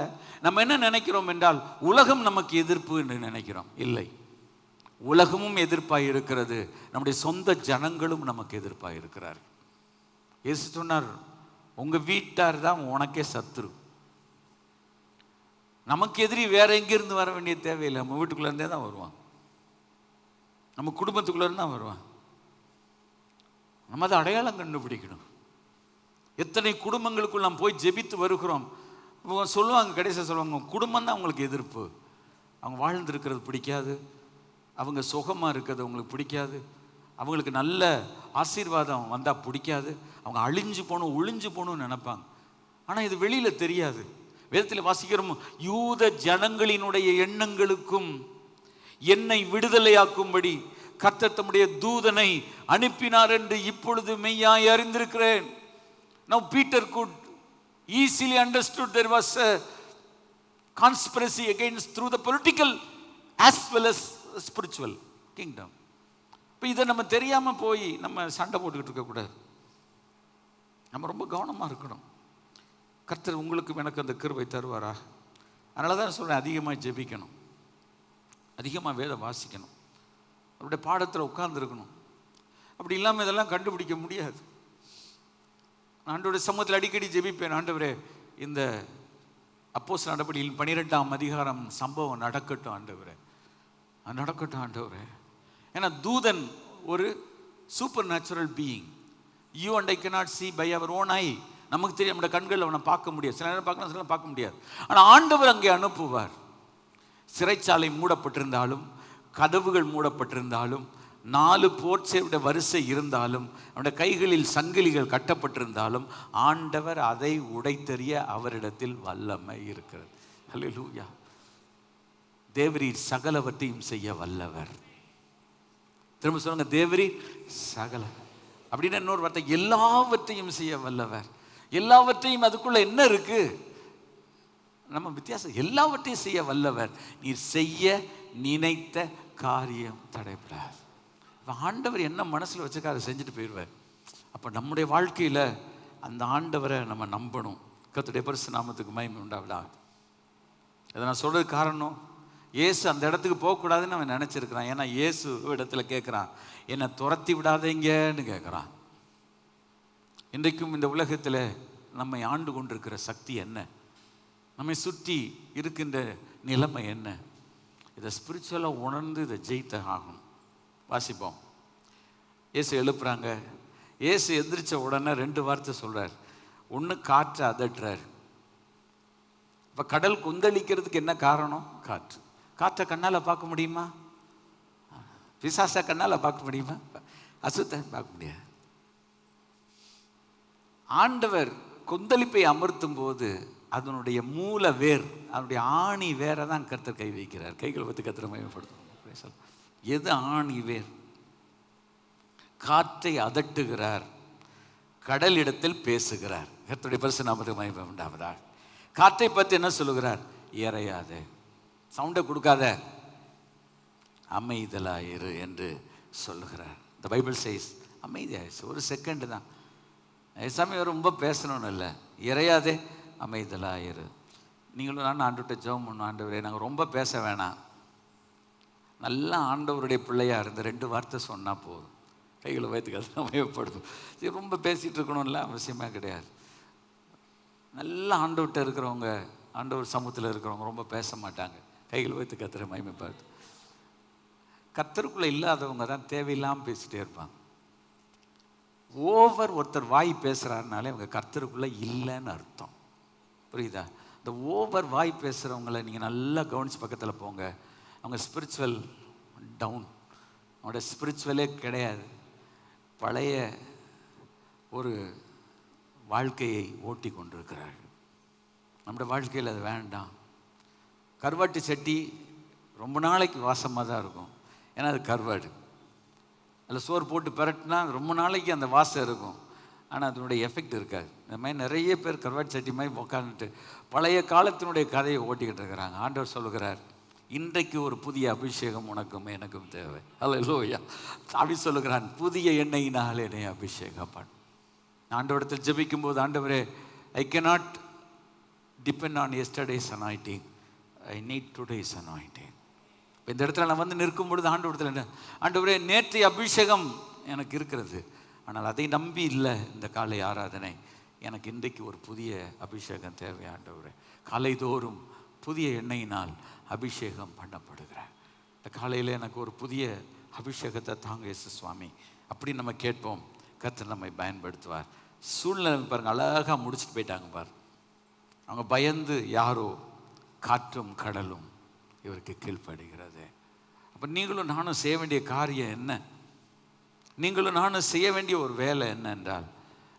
நம்ம என்ன நினைக்கிறோம் என்றால் உலகம் நமக்கு எதிர்ப்பு என்று நினைக்கிறோம். இல்லை, உலகமும் எதிர்ப்பாக இருக்கிறது. நம்முடைய சொந்த ஜனங்களும் நமக்கு எதிர்ப்பாக இருக்கிறார். இயேசு சொன்னார், உங்கள் வீட்டார் தான் உனக்கே சத்துரு. நமக்கு எதிரி வேற எங்கிருந்து வர வேண்டிய தேவையில்லை. நம்ம வீட்டுக்குள்ளே இருந்தே தான் வருவான். நம்ம குடும்பத்துக்குள்ளே இருந்து தான் வருவான். நம்ம அதை அடையாளம் கண்டுபிடிக்கணும். எத்தனை குடும்பங்களுக்குள் நாம் போய் ஜெபித்து வருகிறோம். சொல்லுவாங்க, கடைசியாக சொல்லுவாங்க, குடும்பம் தான் அவங்களுக்கு எதிர்ப்பு. அவங்க வாழ்ந்துருக்கிறது பிடிக்காது, அவங்க சுகமாக இருக்கிறது அவங்களுக்கு பிடிக்காது, அவங்களுக்கு நல்ல ஆசீர்வாதம் வந்தால் பிடிக்காது, அவங்க அழிஞ்சு போகணும் ஒழிஞ்சு போகணும்னு நினைப்பாங்க. ஆனால் இது வெளியில் தெரியாது. வேதத்தில் வாசிக்கிறோம், யூத ஜனங்களினுடைய எண்ணங்களுக்கும் என்னை விடுதலையாக்கும்படி கர்த்தர் தம்முடைய தூதனை அனுப்பினார் என்று இப்பொழுது மெய்யாய் அறிந்திருக்கிறேன். Now Peter could easily understood there was a conspiracy against through the political as well as spiritual kingdom. இப்போ இதை நம்ம தெரியாமல் போய் நம்ம சண்டை போட்டுக்கிட்டு இருக்கக்கூடாது. நம்ம ரொம்ப கவனமாக இருக்கணும். கர்த்தர் உங்களுக்கும் எனக்கு அந்த கிருபை தருவாரா? அதனால தான் சொல்கிறேன், அதிகமாக ஜெபிக்கணும், அதிகமாக வேதம் வாசிக்கணும், அவருடைய பாடத்தில் உட்கார்ந்துருக்கணும். அப்படி இல்லாமல் இதெல்லாம் கண்டுபிடிக்க முடியாது. ஆண்டவருடைய சமூகத்தில் அடிக்கடி ஜெபிப்பேன், ஆண்டவரே இந்த அப்போஸ்தலர் நடபடியில் 12ஆம் அதிகாரம் சம்பவம் நடக்கட்டும் ஆண்டவரே, நடக்கட்டும் ஆண்டவரே. ஏன்னா தூதன் ஒரு super natural being. You and I cannot see by our own eye. நமக்கு தெரியும், நம்முடைய கண்கள் அவனை பார்க்க முடியாது. சில நேரம் பார்க்கலாம், சில நேரம் பார்க்க முடியாது. ஆனால் ஆண்டவர் அங்கே அனுப்புவார். சிறைச்சாலை மூடப்பட்டிருந்தாலும், கதவுகள் மூடப்பட்டிருந்தாலும், 4 போர்ச்சேருடைய வரிசை இருந்தாலும், அவருடைய கைகளில் சங்கிலிகள் கட்டப்பட்டிருந்தாலும், ஆண்டவர் அதை உடைத்தெறிய அவரிடத்தில் வல்லமை இருக்கிறது. ஹல்லேலூயா. தேவரீர் சகலவற்றையும் செய்ய வல்லவர். திரும்ப சொல்லுங்க, தேவரீர் சகல அப்படின்னு இன்னொரு வார்த்தை, எல்லாவற்றையும் செய்ய வல்லவர். எல்லாவற்றையும் அதுக்குள்ள என்ன இருக்கு? நம்ம வித்தியாசம். எல்லாவற்றையும் செய்ய வல்லவர். நீர் செய்ய நினைத்த காரியம் தடைபடாது. ஆண்டவர் என்ன மனசில் வச்சுக்க அதை செஞ்சுட்டு போயிடுவார். அப்போ நம்முடைய வாழ்க்கையில் அந்த ஆண்டவரை நம்ம நம்பணும். கர்த்தருடைய பரிசுத்த நாமத்துக்கு மகிமை உண்டாவதாக. இதை நான் சொல்றது காரணம், இயேசு அந்த இடத்துக்கு போகக்கூடாதுன்னு அவன் நினச்சிருக்கிறான். ஏன்னா இயேசு இடத்துல கேட்குறான், என்னை துரத்தி விடாதீங்கன்னு கேட்குறான். இன்றைக்கும் இந்த உலகத்தில் நம்மை ஆண்டு கொண்டிருக்கிற சக்தி என்ன? நம்மை சுற்றி இருக்கின்ற நிலைமை என்ன? இதை ஸ்பிரிச்சுவலாக உணர்ந்து இதை ஜெயித்த ஆகணும். வாசிப்போம். இயேசு எழுப்புறாங்க. இயேசு எந்திரிச்ச உடனே 2 வார்த்தை சொல்கிறார். ஒன்று, காற்றை அதட்டுறார். இப்போ கடல் கொந்தளிக்கிறதுக்கு என்ன காரணம்? காற்று. காற்றை கண்ணால் பார்க்க முடியுமா? பிசாசை கண்ணால் பார்க்க முடியுமா? அசுத்த பார்க்க முடியாது. ஆண்டவர் கொந்தளிப்பை அமர்த்தும் போது அதனுடைய மூல வேர், அதனுடைய ஆணி வேரை தான் கர்த்தர் கை வைக்கிறார். கைகளை பற்றி கர்த்தரை மகிமைப்படுத்தும். எது ஆணி வேர்? காற்றை அதட்டுகிறார், கடலிடத்தில் பேசுகிறார். கர்த்தருடைய பரிசுத்த நாமத்துக்கு மகிமை உண்டாவதாக. காற்றை பற்றி என்ன சொல்லுகிறார்? இறையாத, சவுண்டை கொடுக்காத, அமைதலாயிரு என்று சொல்லுகிறார். இந்த பைபிள் சைஸ் அமைதியாயிடுச்சு. ஒரு செகண்டு தான். சாமி ரொம்ப பேசணும்னு இல்லை, இறையாதே அமைதலாயிரு. நீங்களும் நான் ஆண்டுகிட்ட ஜெபம் பண்ணணும், ஆண்டவரே நாங்கள் ரொம்ப பேச வேணாம், நல்லா ஆண்டவருடைய பிள்ளையாக இருந்து 2 வார்த்தை சொன்னால் போதும், கைகளை வயிற்றுக்கு அது அமையப்படுத்தும். சரி, ரொம்ப பேசிகிட்டு இருக்கணும்ல அவசியமே கிடையாது. நல்லா ஆண்டவர்கிட்ட இருக்கிறவங்க, ஆண்டவர் சமூகத்தில் இருக்கிறவங்க ரொம்ப பேச மாட்டாங்க, கைகளை வைத்து கர்த்தரை மகிமைப்படுத்து. கர்த்தருக்குள்ளே இல்லாதவங்க தான் தேவையில்லாமல் பேசிகிட்டே இருப்பாங்க. ஒருத்தர் வாய் பேசுகிறாருனாலே அவங்க கர்த்தருக்குள்ளே இல்லைன்னு அர்த்தம். புரியுதா? இந்த வாய் பேசுகிறவங்கள நீங்கள் நல்லா கவனித்து பக்கத்தில் போங்க. அவங்க ஸ்பிரிச்சுவல் டவுன், அவங்களோட ஸ்பிரிச்சுவலே கிடையாது. பழைய ஒரு வாழ்க்கையை ஓட்டி கொண்டிருக்கிறார்கள். நம்முடைய வாழ்க்கையில் அது வேண்டாம். கருவாட்டு சட்டி ரொம்ப நாளைக்கு வாசமாக தான் இருக்கும், ஏன்னா அது கருவாடு. அதில் சோறு போட்டு பெரட்டினா ரொம்ப நாளைக்கு அந்த வாசம் இருக்கும், ஆனால் அதனுடைய எஃபெக்ட் இருக்காது. இந்த மாதிரி நிறைய பேர் கருவாட்டு சட்டி மாதிரி உட்காந்துட்டு பழைய காலத்தினுடைய கதையை ஓட்டிக்கிட்டு இருக்கிறாங்க. ஆண்டவர் சொல்லுகிறார், இன்றைக்கு ஒரு புதிய அபிஷேகம் உனக்கும் எனக்கும் தேவை. அல்லேலூயா. அப்படி சொல்லுகிறான், புதிய எண்ணெயினால் என்னை அபிஷேகம் பண்ணு. ஆண்டவரிடத்தில் ஜெபிக்கும் போது, ஆண்டவரே, ஐ cannot depend on yesterday's anointing, I need today's anointing. இந்த இடத்துல நான் வந்து நிற்கும் பொழுது ஆண்டவரிடத்தில், ஆண்டவரே நேற்றைய அபிஷேகம் எனக்கு இருக்கிறது, ஆனால் அதை நம்பி இல்லை இந்த காலை ஆராதனை, எனக்கு இன்றைக்கு ஒரு புதிய அபிஷேகம் தேவை ஆண்டவரே. காலை தோறும் புதிய எண்ணெயினால் அபிஷேகம் பண்ணப்படுகிறேன். இந்த காலையில் எனக்கு ஒரு புதிய அபிஷேகத்தை தாங்க இயேசு சுவாமி. அப்படி நம்ம கேட்போம், கர்த்தர் நம்மை பயன்படுத்துவார். சூழ்நிலை பாருங்கள், அழகாக முடிச்சுட்டு போயிட்டாங்க பார். அவங்க பயந்து யாரோ, காற்றும் கடலும் இவருக்கு கீழ்ப்படுகிறது. அப்போ நீங்களும் நானும் செய்ய வேண்டிய காரியம் என்ன? நீங்களும் நானும் செய்ய வேண்டிய ஒரு வேலை என்ன என்றால்,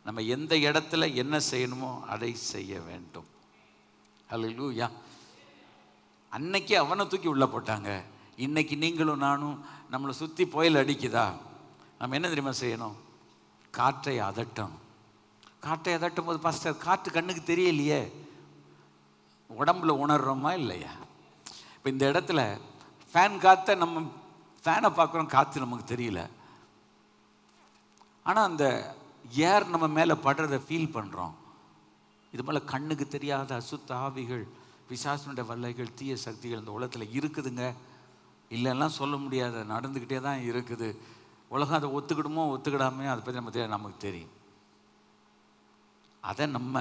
நம்ம எந்த இடத்துல என்ன செய்யணுமோ அதை செய்ய வேண்டும். அல்லேலூயா. அன்னைக்கு அவனை தூக்கி உள்ளே போட்டாங்க, இன்னைக்கு நீங்களும் நானும் நம்மளை சுற்றி புயல் அடிக்குதா, நம்ம என்ன தெரியுமா செய்யணும்? காற்றை அதட்டணும். காற்றை அதட்டும் போது, பாஸ்டர் காற்று கண்ணுக்கு தெரியலையே, உடம்புல உணர்றோமா இல்லையா? இப்போ இந்த இடத்துல ஃபேன் காற்றை நம்ம ஃபேனை பார்க்குறோம், காற்று நமக்கு தெரியல, ஆனால் அந்த ஏர் நம்ம மேலே படுறதை ஃபீல் பண்ணுறோம். இது போல் கண்ணுக்கு தெரியாத அசுத்த ஆவிகள், பிசாசுனுடைய வல்லைகள், தீய சக்திகள் இந்த உலகத்தில் இருக்குதுங்க. இல்லைன்னா சொல்ல முடியாத, நடந்துக்கிட்டே தான் இருக்குது. உலகம் அதை ஒத்துக்கிடுமோ ஒத்துக்கிடாமே அதை பற்றி நமக்கு தெரியும். அதை நம்ம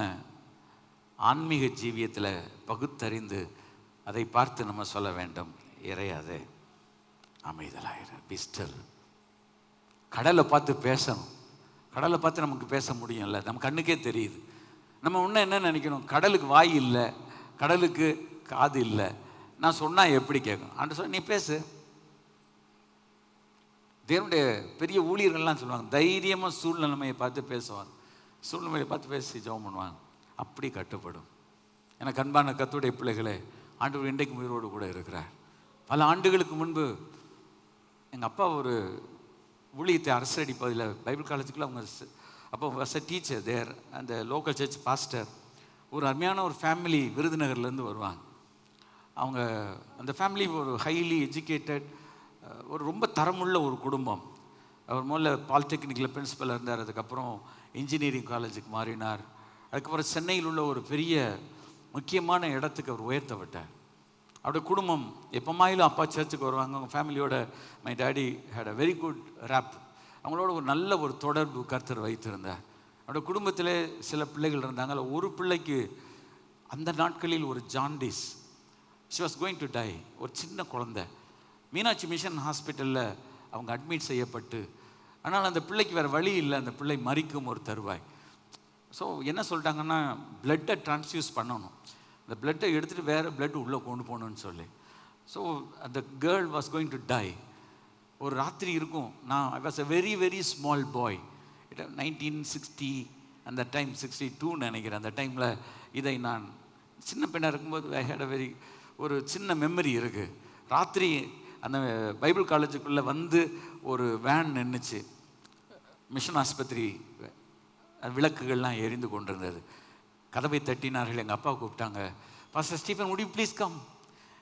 ஆன்மீக ஜீவியத்தில் பகுத்தறிந்து அதை பார்த்து நம்ம சொல்ல வேண்டும், இறையாதே அமைதலாயிரு, பிஸ்டல். கடலை பார்த்து பேசணும். கடலை பார்த்து நமக்கு பேச முடியும்ல, நம்ம கண்ணுக்கே தெரியுது. நம்ம இன்னும் என்ன நினைக்கணும்? கடலுக்கு வாய் இல்லை, கடலுக்கு காது இல்லை, நான் சொன்னால் எப்படி கேட்கும்? ஆண்டு சொல்ல, நீ பேசு. தேவனுடைய பெரிய ஊழியர்கள்லாம் சொல்லுவாங்க, தைரியமாக சூழ்நிலைமையை பார்த்து பேசுவாங்க, சூழ்நிலையை பார்த்து பேசி ஜெபம் பண்ணுவாங்க. அப்படி கட்டுப்படும். எனக்கு அன்பான கர்த்தருடைய பிள்ளைகளே, ஆண்டவர் இன்றைக்கு உயிரோடு கூட இருக்கிறார். பல ஆண்டுகளுக்கு முன்பு எங்கள் அப்பா ஒரு ஊழியத்தை அரசடி பகுதியில் பைபிள் காலேஜுக்குள்ளே அவங்க அப்போ வாஸ் அ டீச்சர் தேர், அந்த லோக்கல் சர்ச் பாஸ்டர். ஒரு அருமையான ஒரு ஃபேமிலி விருதுநகர்லேருந்து வருவாங்க. அவங்க அந்த ஃபேமிலி ஒரு ஹைலி எஜுகேட்டட், ஒரு ரொம்ப தரமுள்ள ஒரு குடும்பம். அவர் முதல்ல பாலிடெக்னிக்கில் பிரின்சிபலாக இருந்தார், அதுக்கப்புறம் இன்ஜினியரிங் காலேஜுக்கு மாறினார், அதுக்கப்புறம் சென்னையில் உள்ள ஒரு பெரிய முக்கியமான இடத்துக்கு அவர் உயர்த்தப்பட்டார். அவருடைய குடும்பம் எப்போமாயிலும் அப்பா சர்ச்சுக்கு வருவாங்க. அவங்க ஃபேமிலியோட my daddy had a very good rep. அவங்களோட ஒரு நல்ல ஒரு தொடர்பு கர்த்தர் வைத்திருந்தார். அவருடைய குடும்பத்தில் சில பிள்ளைகள் இருந்தாங்க. அதில் ஒரு பிள்ளைக்கு அந்த நாட்களில் ஒரு jaundice, she was going to tie, ஒரு சின்ன குழந்தை. மீனாட்சி மிஷன் ஹாஸ்பிட்டலில் அவங்க அட்மிட் செய்யப்பட்டு, ஆனால் அந்த பிள்ளைக்கு வேறு வழி இல்லை, அந்த பிள்ளை மரிக்கும் ஒரு தருவாய். ஸோ என்ன சொல்லிட்டாங்கன்னா, பிளட்டை டிரான்ஸ்ஃபியூஸ் பண்ணணும், அந்த பிளட்டை எடுத்துகிட்டு வேறு பிளட் உள்ளே கொண்டு போகணுன்னு சொல்லி. ஸோ அந்த girl was going to tie. ஒரு ராத்திரி இருக்கும், நான் I was a very very small boy, 1960 அந்த டைம், 62 நினைக்கிறேன். அந்த டைமில் இதை நான் சின்ன பெண்ணாக இருக்கும்போது ஐ ஹேட் அ வெரி ஒரு சின்ன மெமரி இருக்குது. ராத்திரி அந்த பைபிள் காலேஜுக்குள்ளே வந்து ஒரு வேன் நின்றுச்சு, மிஷன் ஆஸ்பத்திரி விளக்குகள்லாம் எரிந்து கொண்டிருந்தது. கதவை தட்டினார்கள். எங்கள் அப்பா கூப்பிட்டாங்க, pastor Stephen would you please come,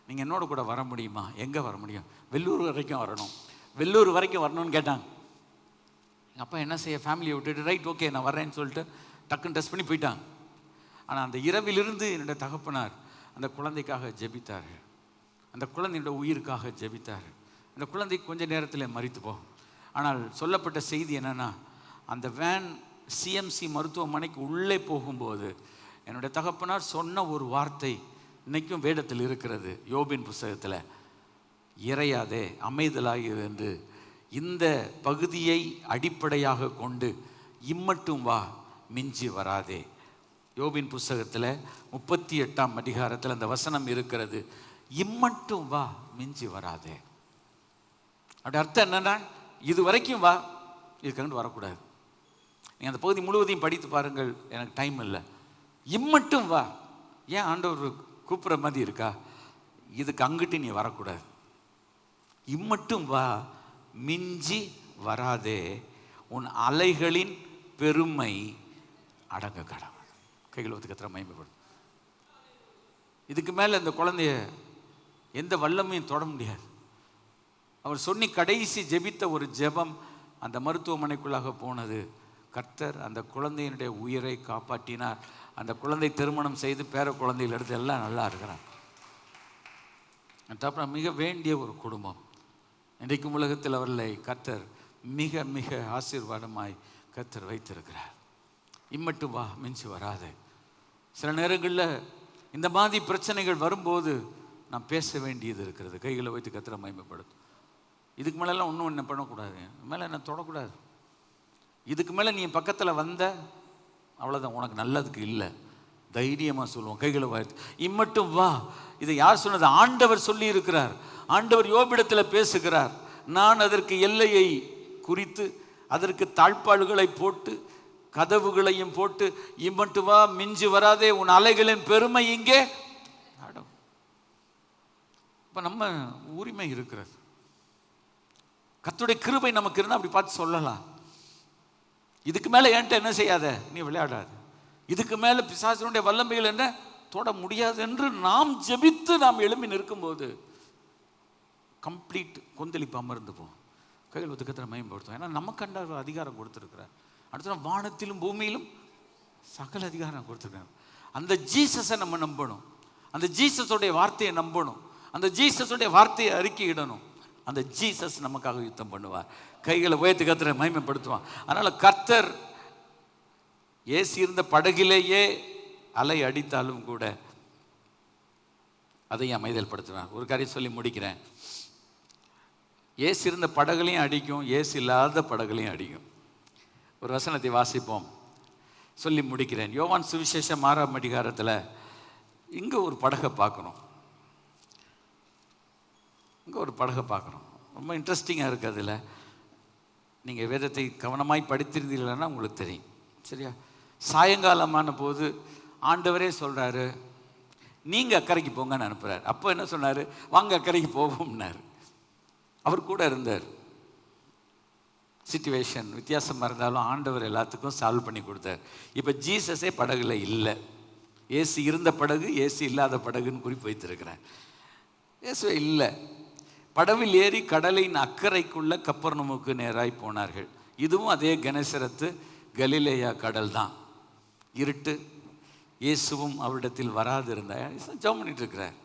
நீங்கள் என்னோட கூட வர முடியுமா? எங்கே வர முடியும்? வெள்ளூர் வரைக்கும் வரணும். வெள்ளூர் வரைக்கும் வரணும்னு கேட்டாங்க. எங்கள் அப்பா என்ன செய்ய, ஃபேமிலியை விட்டுட்டு ரைட் ஓகே நான் வரேன்னு சொல்லிட்டு டக்குன்னு டெஸ்ட் பண்ணி போயிட்டாங்க. ஆனால் அந்த இரவிலிருந்து என்னுடைய தகப்பனார் அந்த குழந்தைக்காக ஜெபித்தார். அந்த குழந்தையோட உயிருக்காக ஜெபித்தார். அந்த குழந்தை கொஞ்ச நேரத்தில் மரித்து போகும். ஆனால் சொல்லப்பட்ட செய்தி என்னென்னா, அந்த வேன் சிஎம்சி மருத்துவமனைக்கு உள்ளே போகும்போது என்னுடைய தகப்பனார் சொன்ன ஒரு வார்த்தை இன்றைக்கும் வேதத்தில் இருக்கிறது. யோபின் புஸ்தகத்தில், இறையாதே அமைதலாயிரு என்று இந்த பகுதியை அடிப்படையாக கொண்டு இம்மட்டும் வா மிஞ்சி வராதே. யோபின் புஸ்தகத்தில் 38ஆம் அதிகாரத்தில் அந்த வசனம் இருக்கிறது. இம்மட்டும் வா மிஞ்சி வராதே. அப்படி அர்த்தம் என்னன்னா, இது வரைக்கும் வா, இதுக்கு வரக்கூடாது. நீங்கள் அந்த பகுதி முழுவதையும் படித்து பாருங்கள், எனக்கு டைம் இல்லை. இம்மட்டும் வா. ஏன் ஆண்டவர் கூப்பிட்ற மாதிரி இருக்கா? இதுக்கு அங்கிட்டு நீ வரக்கூடாது. இம்மட்டும் வா மிஞ்சி வராதே, உன் அலைகளின் பெருமை அடங்க கடவுள். கைகள் ஒத்து கத்திர மகிமைப்படும். இதுக்கு மேலே அந்த குழந்தைய எந்த வல்லமையும் தொட முடியாது. அவர் சொன்னி கடைசி ஜெபித்த ஒரு ஜெபம் அந்த மருத்துவமனைக்குள்ளாக போனது. கர்த்தர் அந்த குழந்தையினுடைய உயிரை காப்பாற்றினார். அந்த குழந்தை திருமணம் செய்து பேர குழந்தைகள் எடுத்து எல்லாம் நல்லா இருக்கிறார். அப்புறம் மிக வேண்டிய ஒரு குடும்பம். இன்றைக்கும் உலகத்தில் அவர்களை கர்த்தர் மிக மிக ஆசீர்வாதமாய் கர்த்தர் வைத்திருக்கிறார். இம்மட்டும் வா மிஞ்சி வராது. சில நேரங்களில் இந்த மாதிரி பிரச்சனைகள் வரும்போது நாம் பேச வேண்டியது இருக்கிறது. கைகளை வைத்து கர்த்தரை மகிமைப்படுத்தும். இதுக்கு மேலெல்லாம் ஒன்றும் என்ன பண்ணக்கூடாது, மேலே என்ன தொடக்கூடாது. இதுக்கு மேலே நீ பக்கத்தில் வந்த அவ்வளோதான், உனக்கு நல்லதுக்கு இல்லை. தைரியமாக சொல்லுவோம், கைகளை வாய்த்து இம்மட்டும் வா. இதை யார் சொன்னது? ஆண்டவர் சொல்லி இருக்கிறார். ஆண்டவர் யோபிடத்தில் பேசுகிறார். நான் அதற்கு எல்லையை குறித்து அதற்கு தாழ்பாடுகளை போட்டு கதவுகளையும் போட்டு இம்மட்டு வா மிஞ்சி வராதே, உன் அலைகளின் பெருமை இங்கே அடம். இப்போ நம்ம உரிமை இருக்கிறது. கர்த்தருடைய கிருபை நமக்கு இருந்தால் அப்படி பார்த்து சொல்லலாம். இதுக்கு மேலே என்கிட்ட என்ன செய்யாத, நீ விளையாடாது. இதுக்கு மேலே பிசாசினுடைய வல்லமைகள் என்ன தொட முடியாது என்று நாம் ஜெபித்து நாம் எழும்பி நிற்கும்போது கம்ப்ளீட் கொந்தளிப்பு அமர்ந்து போகும். கைகள் ஒத்து கர்த்தரை மகிமைப்படுத்தும். ஏன்னா நமக்கு ஆண்டவர் அதிகாரம் கொடுத்துருக்கிறார். அடுத்த வானத்திலும் பூமியிலும் சகல அதிகாரம் கொடுத்துருக்காங்க. அந்த ஜீசஸை நம்ம நம்பணும். அந்த ஜீசஸோடைய வார்த்தையை நம்பணும். அந்த ஜீசஸோடைய வார்த்தையை அறிக்கையிடணும். அந்த ஜீசஸ் நமக்காக யுத்தம் பண்ணுவார். கைகளை உயர்த்தி கர்த்தரை மகிமைப்படுத்துவான். அதனால் கர்த்தர் ஏசி இருந்த படகிலேயே அலை அடித்தாலும் கூட அதையும் அமைதல்படுத்துவேன். ஒரு காரியம் சொல்லி முடிக்கிறேன். ஏசி இருந்த படகுலையும் அடிக்கும், ஏசி இல்லாத படகுலையும் அடிக்கும். ஒரு வசனத்தை வாசிப்போம், சொல்லி முடிக்கிறேன். யோவான் சுவிசேஷம் 6ஆம் அதிகாரத்தில் இங்கே ஒரு படகை பார்க்கணும். இங்கே ஒரு படகை பார்க்குறோம். ரொம்ப இன்ட்ரெஸ்டிங்காக இருக்குது. அதில் நீங்கள் வேதத்தை கவனமாய் படித்திருந்தீர்கள்னா உங்களுக்கு தெரியும். சரியா? சாயங்காலமான போது ஆண்டவரே சொல்கிறாரு, நீங்கள் அக்கறைக்கு போங்கன்னு அனுப்புகிறார். அப்போ என்ன சொன்னார்? வாங்க அக்கறைக்கு போவோம்னார். அவர் கூட இருந்தார். சிச்சுவேஷன் வித்தியாசமாக இருந்தாலும் ஆண்டவர் எல்லாத்துக்கும் சால்வ் பண்ணி கொடுத்தார். இப்போ ஜீசஸே படகுல இல்லை. ஏசி இருந்த படகு, ஏசி இல்லாத படகுன்னு குறிப்பு வைத்திருக்கிறேன். ஏசுவே இல்லை. படவில் ஏறி கடலின் அக்கறைக்குள்ள கப்பர்நமுக்கு நேராய் போனார்கள். இதுவும் அதே கெனசரத்து கலிலேயா கடல் தான். இருட்டு. இயேசுவும் அவரிடத்தில் வராது இருந்தார். ஜெபம் பண்ணிட்டு இருக்கிறார்.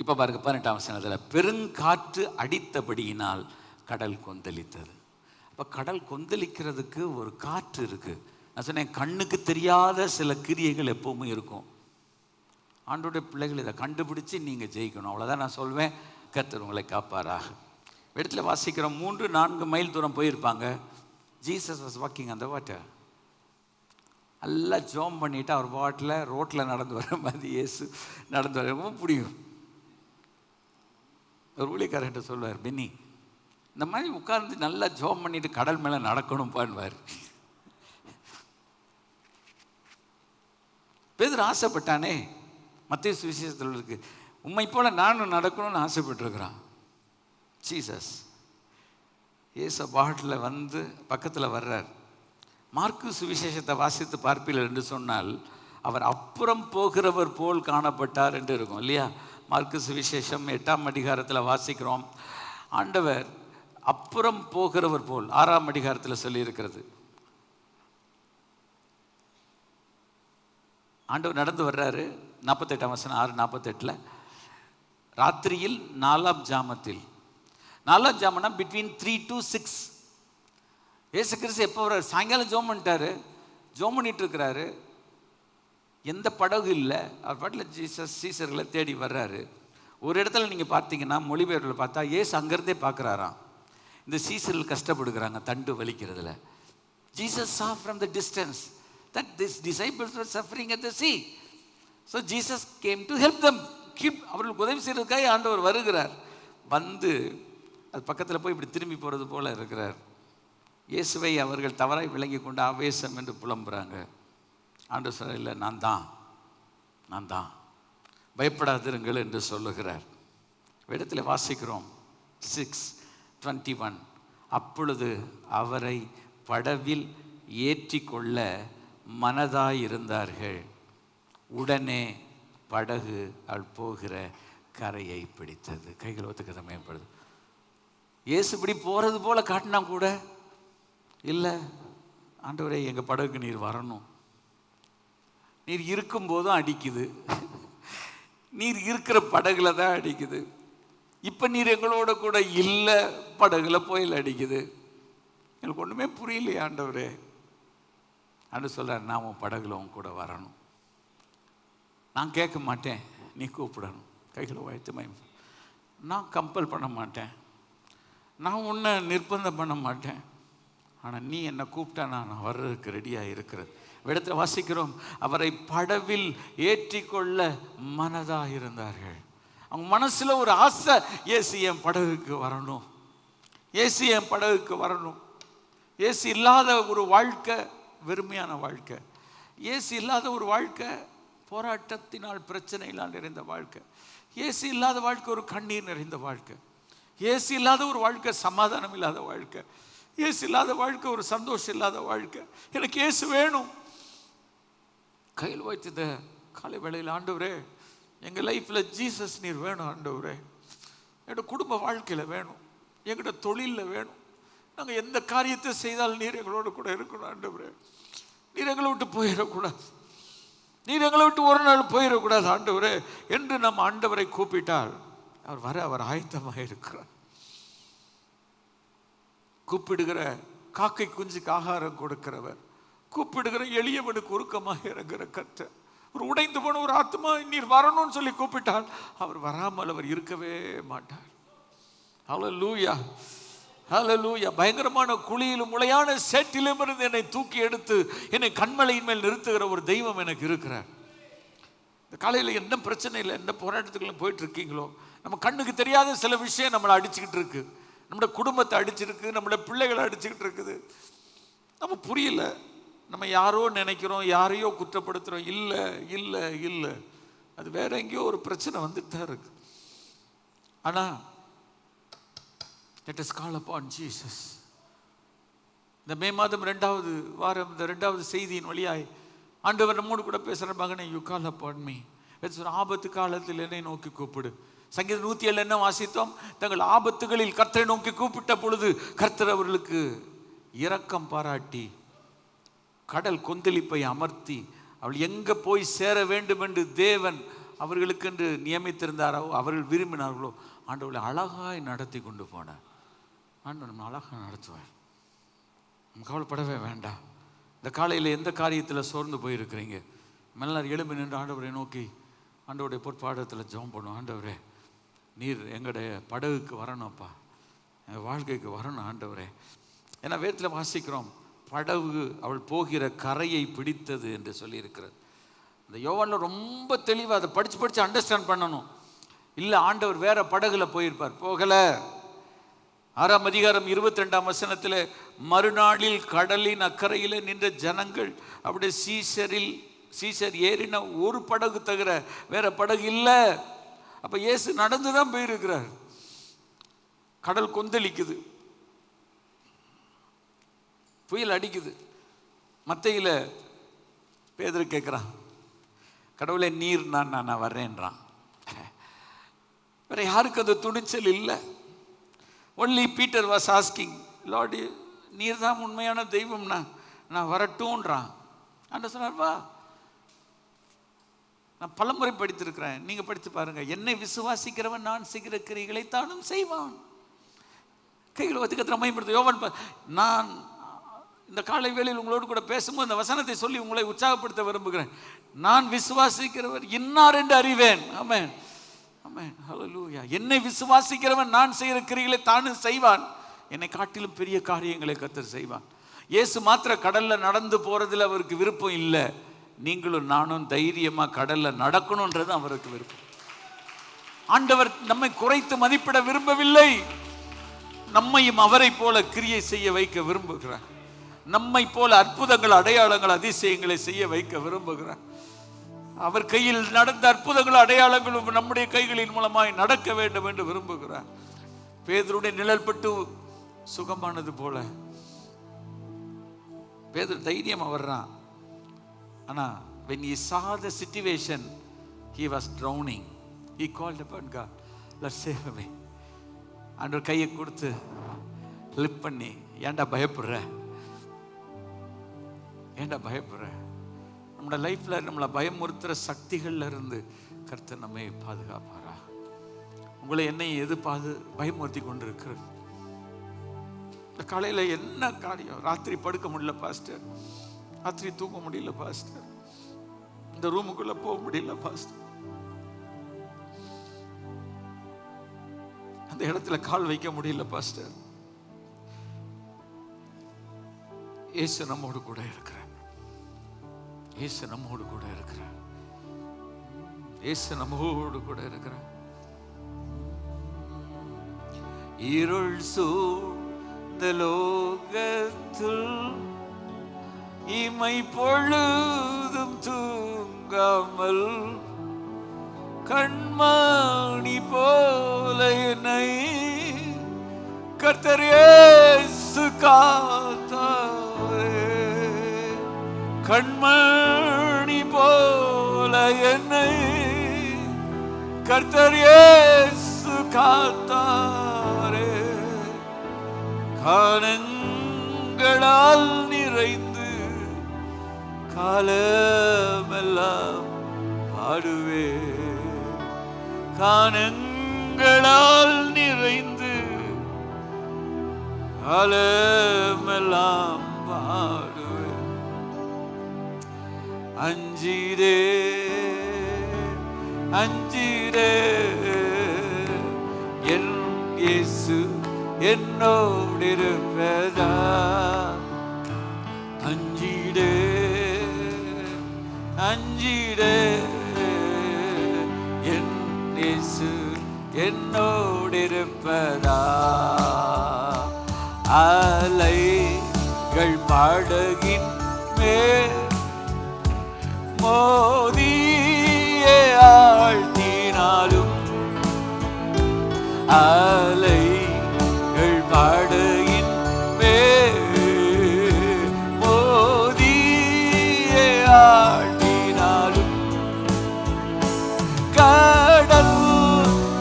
இப்போ பாருங்க 18ஆம் வசனத்தில், பெருங்காற்று அடித்தபடியினால் கடல் கொந்தளித்தது. அப்போ கடல் கொந்தளிக்கிறதுக்கு ஒரு காற்று இருக்கு. நான் சொன்னேன், கண்ணுக்கு தெரியாத சில கிரியைகள் எப்பவுமே இருக்கும். ஆண்டோடைய பிள்ளைகள் இதை கண்டுபிடிச்சு நீங்கள் ஜெயிக்கணும். அவ்வளோதான் நான் சொல்வேன். கர்த்தர் உங்களை காப்பாராக. இடத்துல வாசிக்கிறோம், 3-4 மைல் தூரம் போயிருப்பாங்க. ஜீசஸ் வாஸ் வாக்கிங் அந்த வாட்டர். எல்லாம் ஜோம் பண்ணிவிட்டு அவர் பாட்டில் ரோட்டில் நடந்து வர மாதிரி இயேசு நடந்து வர ரொம்ப பிடிக்கும். ஒரு ஊழியக்காரர்கிட்ட சொல்லுவார், பென்னி இந்த மாதிரி உட்கார்ந்து நல்லா ஜோம் பண்ணிட்டு கடல் மேலே நடக்கணும்பான்வார். பேதுரு ஆசைப்பட்டானே, மத்தேயு சுவிசேஷத்தில் இருக்கு, உண்மை போல நானும் நடக்கணும்னு ஆசைப்பட்டிருக்கிறான். ஜீசஸ் இயேசு பாட்டில் வந்து பக்கத்தில் வர்றார். மார்க்கு சுவிசேஷத்தை வாசித்து பார்ப்பீர்கள் என்று சொன்னால் அவர் அப்புறம் போகிறவர் போல் காணப்பட்டார் என்று இருக்கும் இல்லையா? மார்க்கு சுவிசேஷம் 8ஆம் அதிகாரத்தில் வாசிக்கிறோம். ஆண்டவர் அப்புறம் போகிறவர் போல் 6ஆம் அதிகாரத்தில் சொல்லியிருக்கிறது. ஆண்டவர் நடந்து வர்றாரு. 48ஆம் வசனம் 6:48 ராத்திரியில் 4ஆம் ஜாமத்தில். 4ஆம் ஜாமனா பிட்வீன் 3 to 6. இயேசு கிறிஸ்து எப்போ வர்றாரு? சாயங்காலம் ஜோம் பண்ணிட்டாரு. ஜோம் பண்ணிட்டு இருக்கிறாரு. எந்த படகு இல்லை. அவர் பாட்டில் சீசர்களை தேடி வர்றாரு. ஒரு இடத்துல நீங்கள் பார்த்தீங்கன்னா மொழிபெயர்ப்பில் பார்த்தா ஏசு அங்கேருந்தே பார்க்குறாராம். இந்த சீசர்கள் கஷ்டப்படுகிறாங்க தண்டு வலிக்கிறதுல. Jesus saw from the distance that these disciples were suffering at the sea. So Jesus came to help them. அவர்களுக்கு உதவி செய்கிறதுக்காக ஆண்டவர் வருகிறார். வந்து அது பக்கத்தில் போய் இப்படி திரும்பி போகிறது போல் இருக்கிறார். இயேசுவை அவர்கள் தவறாய் விளங்கி கொண்டு ஆவேசம் என்று புலம்புறாங்க. ஆண்டவர் சொல்ல, இல்லை நான் தான் பயப்படாதிருங்கள் என்று சொல்லுகிறார். இடத்துல வாசிக்கிறோம் 6:21 அப்பொழுது அவரை படவில் ஏற்றி கொள்ள மனதாயிருந்தார்கள். உடனே படகு அவள் போகிற கரையை பிடித்தது. கைகள் ஒத்துக்கதை மேம்படுது. இயேசு இப்படி போகிறது போல காட்டினா கூட இல்லை, ஆண்டவரே எங்கள் படகுக்கு நீர் வரணும். நீர் இருக்கும்போதும் அடிக்குது, நீர் இருக்கிற படகுல தான் அடிக்குது. இப்போ நீர் எங்களோட கூட இல்லை, படகுல புயல் அடிக்குது. எங்களுக்கு ஒன்றுமே புரியலையே ஆண்டவரே. ஆண்டவர் சொல்கிறார், நான் உன் படகுல உன் கூட வரணும். நான் கேட்க மாட்டேன், நீ கூப்பிடணும். கைகளை வாய்த்து மயம். நான் கம்பல் பண்ண மாட்டேன், நான் உன்னை நிர்பந்தம் பண்ண மாட்டேன். ஆனால் நீ என்னை கூப்பிட்டா நான் வர்றதுக்கு ரெடியாக இருக்கிறது. இடத்துல வாசிக்கிறோம், அவரை படவில் ஏற்றி கொள்ள மனதாக இருந்தார்கள். அவங்க மனசில் ஒரு ஆசை, ஏசு என் படகுக்கு வரணும், ஏசு என் படகுக்கு வரணும். ஏசு இல்லாத ஒரு வாழ்க்கை வெறுமையான வாழ்க்கை. ஏசு இல்லாத ஒரு வாழ்க்கை போராட்டத்தினால் பிரச்சனையினால் நிறைந்த வாழ்க்கை. ஏசு இல்லாத வாழ்க்கை ஒரு கண்ணீர் நிறைந்த வாழ்க்கை. ஏசு இல்லாத ஒரு வாழ்க்கை சமாதானம் இல்லாத வாழ்க்கை. ஏசு இல்லாத வாழ்க்கை ஒரு சந்தோஷம் இல்லாத வாழ்க்கை. எனக்கு ஏசு வேணும். கையில் வைத்தத காலை வேளையில், ஆண்டவரே எங்கள் லைஃப்பில் ஜீசஸ் நீர் வேணும் ஆண்டவரே. என்னோட குடும்ப வாழ்க்கையில் வேணும், எங்களோட தொழிலில் வேணும். நாங்கள் எந்த காரியத்தை செய்தாலும் நீர் எங்களோட கூட இருக்கணும் ஆண்டவரே. நீர் எங்களை விட்டு போயிடக்கூடாது, நீர் எங்களை விட்டு ஒரு நாள் போயிடக்கூடாது ஆண்டவரே என்று நம்ம ஆண்டவரை கூப்பிட்டால் அவர் வர அவர் ஆயத்தமாக இருக்கிறார். கூப்பிடுகிற காக்கை குஞ்சுக்கு ஆகாரம் கொடுக்கிறவர், கூப்பிடுகிற எளியவனுக்கு உருக்கமாக இறங்குற கர்த்தர். ஒரு உடைந்து போன ஒரு ஆத்மா நீர் வரணும்னு சொல்லி கூப்பிட்டால் அவர் வராமல் அவர் இருக்கவே மாட்டார். ஹல்லேலூயா, ஹல்லேலூயா. பயங்கரமான குழியிலும் முளையான சேற்றிலும் இருந்து என்னை தூக்கி எடுத்து என்னை கண்மலையின் மேல் நிறுத்துகிற ஒரு தெய்வம் எனக்கு இருக்கிறார். இந்த காலையில் என்ன பிரச்சனை இல்லை, என்ன போராட்டத்துக்குள்ள போயிட்டு இருக்கீங்களோ, நம்ம கண்ணுக்கு தெரியாத சில விஷயம் நம்மளை அடிச்சுக்கிட்டு இருக்கு. நம்மளோட குடும்பத்தை அடிச்சிருக்கு, நம்மளோட பிள்ளைகளை அடிச்சுக்கிட்டு இருக்குது. நம்ம புரியல, நம்ம யாரோ நினைக்கிறோம், யாரையோ குற்றப்படுத்துகிறோம். இல்லை இல்லை இல்லை, அது வேற எங்கேயோ ஒரு பிரச்சனை வந்துட்டு தான் இருக்கு. ஆனால் let us call upon Jesus. இந்த மே மாதம் 2வது வாரம், இந்த 2வது செய்தியின் வழியாய் ஆண்டவர் நம்மோடு கூட பேசுகிற, மகனே யூ கால் அப்பான் மீ. ஒரு ஆபத்து காலத்தில் என்னை நோக்கி கூப்பிடு. சங்கீதம் 107 என்ன வாசித்தோம்? தங்கள் ஆபத்துகளில் கர்த்தரை நோக்கி கூப்பிட்ட பொழுது கர்த்தர் அவர்களுக்கு இரக்கம் பாராட்டி கடல் கொந்தளிப்பை அமர்த்தி அவள் எங்கே போய் சேர வேண்டும் என்று தேவன் அவர்களுக்கு என்று நியமித்திருந்தாரோ, அவர்கள் விரும்பினார்களோ, ஆண்டவர்களை அழகாய் நடத்தி கொண்டு போனார். ஆண்டவர் நம்ம அழகாக நடத்துவார். நம்ம கவலைப்படவே வேண்டாம். இந்த காலையில் எந்த காரியத்தில் சோர்ந்து போயிருக்கிறீங்க, மெல்லார் எழும்பி நின்று ஆண்டவரை நோக்கி ஆண்டவருடைய பொற்பாடத்தில் ஜெபம் பண்ணும். ஆண்டவரே நீர் எங்களுடைய படகுக்கு வரணும்ப்பா, எங்கள் வாழ்க்கைக்கு வரணும் ஆண்டவரே. ஏன்னா வேதத்தில் வாசிக்கிறோம், படகு அவள் போகிற கரையை பிடித்தது என்று சொல்லியிருக்கிறது. இந்த யோவானில் ரொம்ப தெளிவாக அதை படித்து அண்டர்ஸ்டாண்ட் பண்ணணும். இல்லை ஆண்டவர் வேற படகுல போயிருப்பார், போகலை. 6ஆம் அதிகாரம் 22ஆம் வசனத்தில், மறுநாளில் கடலின் அக்கறையில் நின்ற ஜனங்கள் அப்படியே சீசர் ஏறின ஒரு படகு தவிர வேற படகு இல்லை. அப்போ இயேசு நடந்து தான் போயிருக்கிறார். கடல் கொந்தளிக்குது, புயல் அடிக்குது. மத்தையில் பேதுரு கேட்குறான், கடவுளே நீர் நான் வர்றேன்றான். வேற யாருக்கு அந்த துணிச்சல் இல்லை. Only Peter was asking, Lord நீர் தான் உண்மையான தெய்வம்னா நான் வரட்டும்ன்றான். ஆண்டவர் சொன்னார், வா. நான் பலமுறை படித்திருக்கிறேன், நீங்க படித்து பாருங்க. என்னை விசுவாசிக்கிறவன் நான் செய்கிற கிரியைகளை தானும் செய்வான். கைகளை ஒத்துக்கத்திர மையப்படுத்த யோவான். நான் இந்த காலை வேளையில் உங்களோடு கூட பேசும்போது இந்த வசனத்தை சொல்லி உங்களை உற்சாகப்படுத்த விரும்புகிறேன். நான் விசுவாசிக்கிறவர் இன்னார் என்று அறிவேன். ஆமென், ஆமென், ஹல்லேலூயா. என்னை விசுவாசிக்கிறவன் நான் செய்கிற கிரியைகளை தானும் செய்வான், என்னை காட்டிலும் பெரிய காரியங்களை கர்த்தர் செய்வான். இயேசு மாத்திர கடல்ல நடந்து போறதுல அவருக்கு விருப்பம் இல்லை. நீங்களும் நானும் தைரியமா கடல்ல நடக்கணும்ன்றது அவருக்கு விருப்பம். ஆண்டவர் நம்மை குறைத்து மதிப்பிட விரும்பவில்லை. நம்மையும் அவரை போல கிரியை செய்ய வைக்க விரும்புகிறார். நம்மை போல அற்புதங்கள், அடையாளங்கள், அதிசயங்களை செய்ய வைக்க விரும்புகிறார். அவர் கையில் நடந்த அற்புதங்கள், அடையாளங்களும் நம்முடைய கைகளின் மூலமாய் நடக்க வேண்டும் என்று விரும்புகிறார். பேதுருடைய நிழல் பட்டு சுகமானது போல பேதுரு தைரியமா வர்றான். ஆனா when he saw the situation, he was drowning. He called upon God, Lord save me. ஆண்டவர் கையை கொடுத்து லிஃப்ட் பண்ணி, ஏன்டா பயப்படுற, ஏன்டா பயப்படுற. நம்மளோட லைஃப்ல நம்மளை பயமுறுத்துற சக்திகள்ல இருந்து கர்த்தர் நம்மை பாதுகாப்பாரா? உங்களை என்னை எது பயமுறுத்தி கொண்டிருக்கிறது? இந்த காலையில என்ன காரியம்? ராத்திரி படுக்க முடியல பாஸ்டர், ராத்திரி தூங்க முடியல பாஸ்டர், இந்த ரூமுக்குள்ள போக முடியல பாஸ்டர், அந்த இடத்துல கால் வைக்க முடியல பாஸ்டர். இயேசு நம்மோடு கூட இருக்கிறார். இயேசு நம்மோடு கூட இருக்கிறார். இயேசு நம்மோடு கூட இருக்கிறார். இருள் சூழ்ந்த லோகத்தில் இமை பொழுதும் தூங்காமல் கண்மணி போல என்னை கர்த்தர் இயேசு காத்தாரே. கண்மணி போல என்னை கர்த்தர் இயேசு காத்தாரே. கானங்களால் நிறைந்து காலமெல்லாம் பாடுவே. கானங்களால் நிறைந்து காலமெல்லாம் பாடுவே. அஞ்சிரே அஞ்சிரே என் இயேசு என்னோடு இருப்பதா. அஞ்சிடே அஞ்சிடே என் இயேசு என்னோடு இருப்பதா. அலைகள் படகின் மேல் மோதியே ஆழ்த்தினாலும், அலைகள் படகின் மேல் மோதியே ஆழ்த்தினாலும், கடல்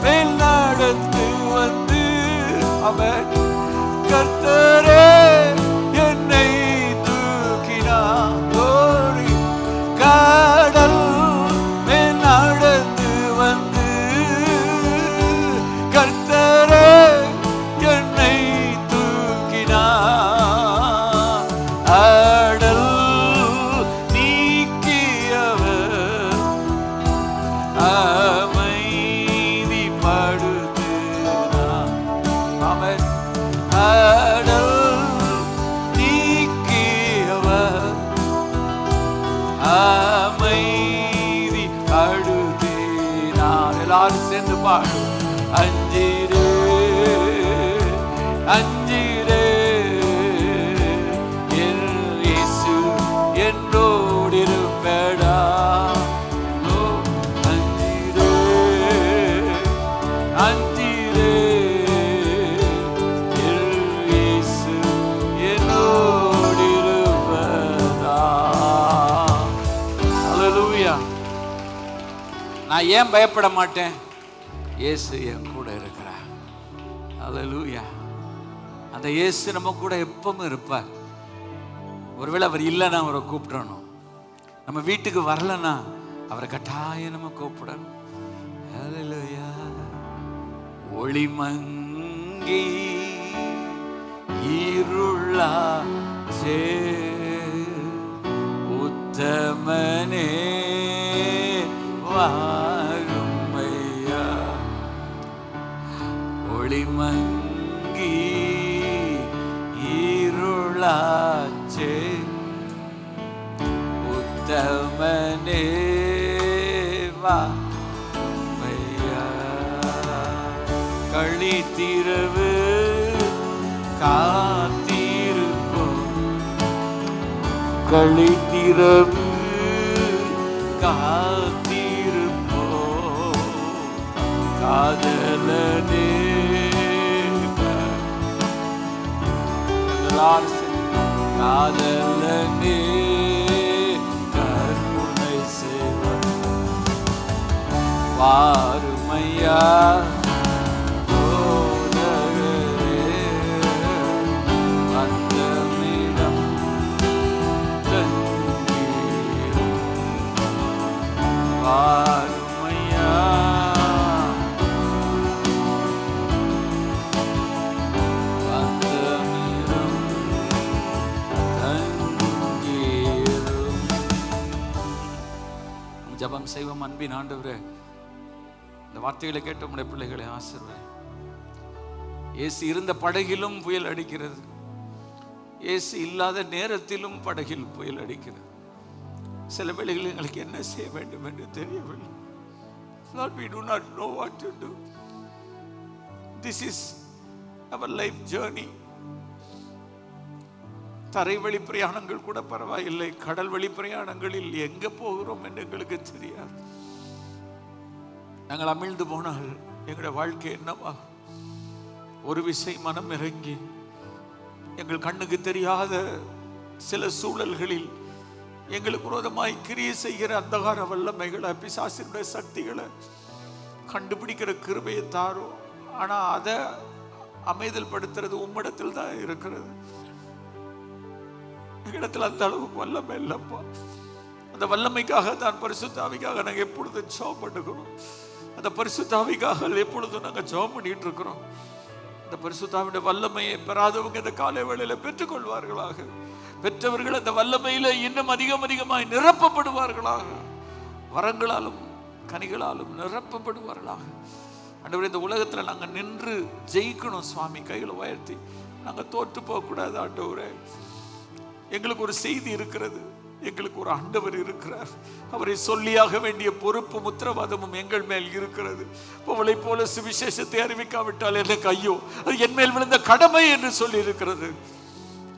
மேல் நடந்து வந்து அவர் கர்த்தரே என்னை தூக்கினார். கடல் மேல் நடந்து வந்து கர்த்தரே என்னை தூக்கினார். அடல் நீக்கியவர் அமைதிப்படுத்தினார். ஆமென். அடல் நீக்கியவர் அமைதி படுத்தினார். எல்லாரும் சேர்ந்து பாடும். அஞ்சிரே அஞ்சிரே என் இயேசு என்னோடு இருப்படா. அஞ்சிரே அஞ்சிரே என் இயேசு என்னோடு இருப்பதா. ஹல்லேலூயா. நான் ஏன் பயப்பட மாட்டேன்? இயேசு என் கூட இருக்கிறார். அல்லேலூயா. அந்த இயேசு நம்ம கூட எப்பவும் இருப்பார். ஒருவேளை அவர் இல்லைன்னா அவரை கூப்பிடணும். நம்ம வீட்டுக்கு வரலன்னா அவரை கட்டாயம் நம்ம கூப்பிடணும். அல்லேலூயா. ஒளிமங்கி இருளாச்சே உத்தமனே வாருமையா. ஒளிமங்கி இருளாச்சே உத்தமனே வாருமையா. கழித்திரவு காத்திருப்போம், கழித்திரவு காத்திருப்போம், காதலனே காதலனே கருணை செய்வார். வாருமையா ஜெபம் செய்வோம். அன்பின் ஆண்டவரே, இந்த வார்த்தைகளை கேட்ட உம்முடைய பிள்ளைகளை ஆசீர்வதி. இயேசு இருந்த படகிலும் புயல் அடிக்கிறது, இயேசு இல்லாத நேரத்திலும் படகில் புயல் அடிக்கிறது. சில வேளைகளில் எங்களுக்கு என்ன செய்ய வேண்டும் என்று தெரியவில்லை. Lord, we do not know what to do. This is our life journey. தரை வழி பிரயாணங்கள் கூட பரவாயில்லை, கடல் வழி பிரயாணங்களில் எங்க போகிறோம் என்று எங்களுக்கு தெரியாது. நாங்கள் அமிழ்ந்து போனால் எங்களுடைய வாழ்க்கை என்னவா? ஒரு விசை மனம் இறங்கி எங்கள் கண்ணுக்கு தெரியாத சில சூழல்களில் எங்களுக்கு விரோதமாய் கிரியை செய்கிற அந்தகார வல்லமைகளை, பிசாசினுடைய சக்திகளை கண்டுபிடிக்கிற கிருபையை தாரும். ஆனா அதை அமைதல் படுத்துறது உம்மிடத்தில் தான் இருக்கிறது. இடத்துல அந்த அளவுக்கு வல்லமை இல்லப்பா. அந்த வல்லமைக்காக தான், பரிசுத்த ஆவிக்காக நாங்கள் எப்பொழுதும் ஜெபம் பண்ணுகிறோம். அந்த பரிசுத்த ஆவிக்காக எப்பொழுதும் நாங்கள் ஜெபம் பண்ணிட்டு இருக்கிறோம். அந்த பரிசுத்த ஆவியுடைய வல்லமையை பெறாதவங்க இந்த காலை வேளையில பெற்றுக்கொள்வார்களாக. பெற்றவர்கள் அந்த வல்லமையில இன்னும் அதிகமாய் நிரப்பப்படுவார்களாக. வரங்களாலும் கனிகளாலும் நிரப்பப்படுவார்களாக. ஆண்டவரே, இந்த உலகத்துல நாங்க நின்று ஜெயிக்கணும் சுவாமி. கைகளை உயர்த்தி நாங்க தோற்று போக கூடாது ஆண்டவரே. எங்களுக்கு ஒரு செய்தி இருக்கிறது, எங்களுக்கு ஒரு ஆண்டவர் இருக்கிறார். அவரை சொல்லியாக வேண்டிய பொறுப்பும் உத்தரவாதமும் எங்கள் மேல் இருக்கிறது. அவளை போல சுவிசேஷத்தை அறிவிக்காவிட்டால் எனக்கு ஐயோ, அது என் மேல் விழுந்த கடமை என்று சொல்லி இருக்கிறது.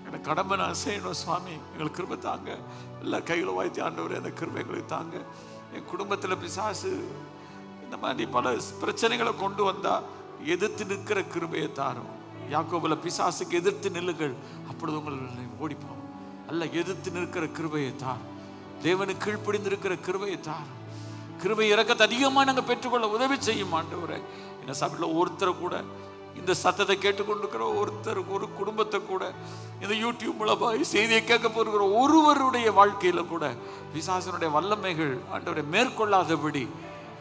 எனக்கு கடமை நான் செய்யணும் சுவாமி. எங்களுக்கு கிருபை தாங்க. எல்லா கைகளை வாய்த்தி ஆண்டவரே, அந்த கிருபை எங்களுக்கு தாங்க. என் குடும்பத்தில் பிசாசு இந்த மாதிரி பல பிரச்சனைகளை கொண்டு வந்தா எதிர்த்து நிற்கிற கிருபையை தாரும். யாக்கோபுல பிசாசுக்கு எதிர்த்து நில்லுங்கள், அப்பொழுது உங்களை ஓடிப்போம். அல்ல, எதிர்த்து நிற்கிற கிருபையை தார். தேவனுக்கு கீழ்ப்படிந்திருக்கிற கிருபையை தார். கிருபை இறக்கத்தை அதிகமாக நாங்கள் பெற்றுக்கொள்ள உதவி செய்யும் ஆண்டவரே. இந்த சபையில் ஒருத்தரை கூட, இந்த சத்தத்தை கேட்டுக்கொண்டிருக்கிற ஒருத்தருக்கு, ஒரு குடும்பத்தை கூட, இந்த யூடியூப் மூலமாக செய்தியை கேட்க போகிற ஒருவருடைய வாழ்க்கையில கூட பிசாசனுடைய வல்லமைகள் ஆண்டவரை மேற்கொள்ளாதபடி,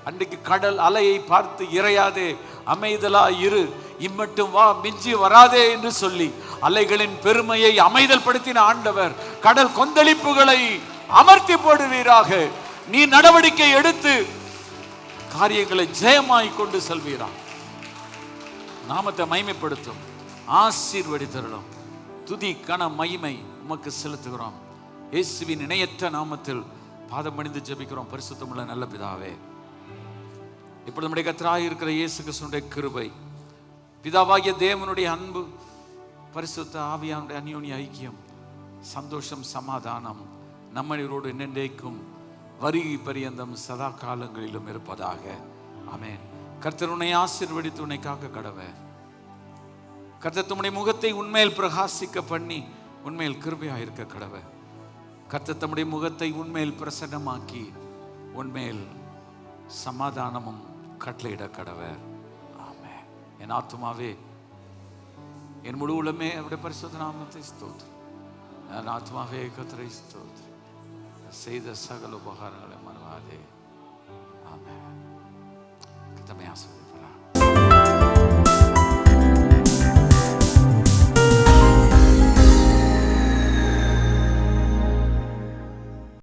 அன்றைக்கு கடல் அலையை பார்த்து இறையாதே, அமைதலா இரு, இம்மட்டும் வா, மிஞ்சி வராதே என்று சொல்லி அலைகளின் பெருமையை அமைதல் படுத்தின ஆண்டவர் கடல் கொந்தளிப்புகளை அமர்த்தி போடுவீராக. நீ நடவடிக்கை எடுத்து காரியங்களை ஜெயமாய் கொண்டு செல்வீராக. நாமத்தை மகிமைப்படுத்தும், ஆசீர்வதித்தருளும். துதி கன மகிமை உமக்கு செலுத்துகிறோம். இயேசுவின் இணையற்ற நாமத்தில் பாதம் பணிந்து ஜெபிக்கிறோம் பரிசுத்தமுள்ள நல்ல பிதாவே. இப்பொழுது நம்முடைய கர்த்தராகிய இருக்கிற இயேசு கிறிஸ்துவினுடைய கிருபை, பிதாவாகிய தேவனுடைய அன்பு, பரிசுத்த ஆவியானுடைய அந்யோன்ய ஐக்கியம், சந்தோஷம், சமாதானம் நம்மளோடு என்னென்றைக்கும் வருகை பரியந்தம் சதா காலங்களிலும் இருப்பதாக. ஆமென். கர்த்தர் உன்னை ஆசீர்வதித்து உன்னை காக்க கடவர். கர்த்தர் தம்முடைய முகத்தை உன்மேல் பிரகாசிக்க பண்ணி உன்மேல் கிருபையாக இருக்க கடவர். கர்த்தர் தம்முடைய முகத்தை உன்மேல் பிரசன்னமாக்கி உன்மேல் சமாதானமும் கட்டளையிட கடவர். என் ஆத்துமாவே என் முழு உள்ளமே அவருடைய பரிசுத்த நாமத்தை ஸ்தோத்திரம். என் ஆத்துமாவே கர்த்தரை ஸ்தோத்திரம். செய்த சகல உபகாரங்களை மறவாதே. ஆமென். கர்த்தர் ஆசீர்வதிப்பார்.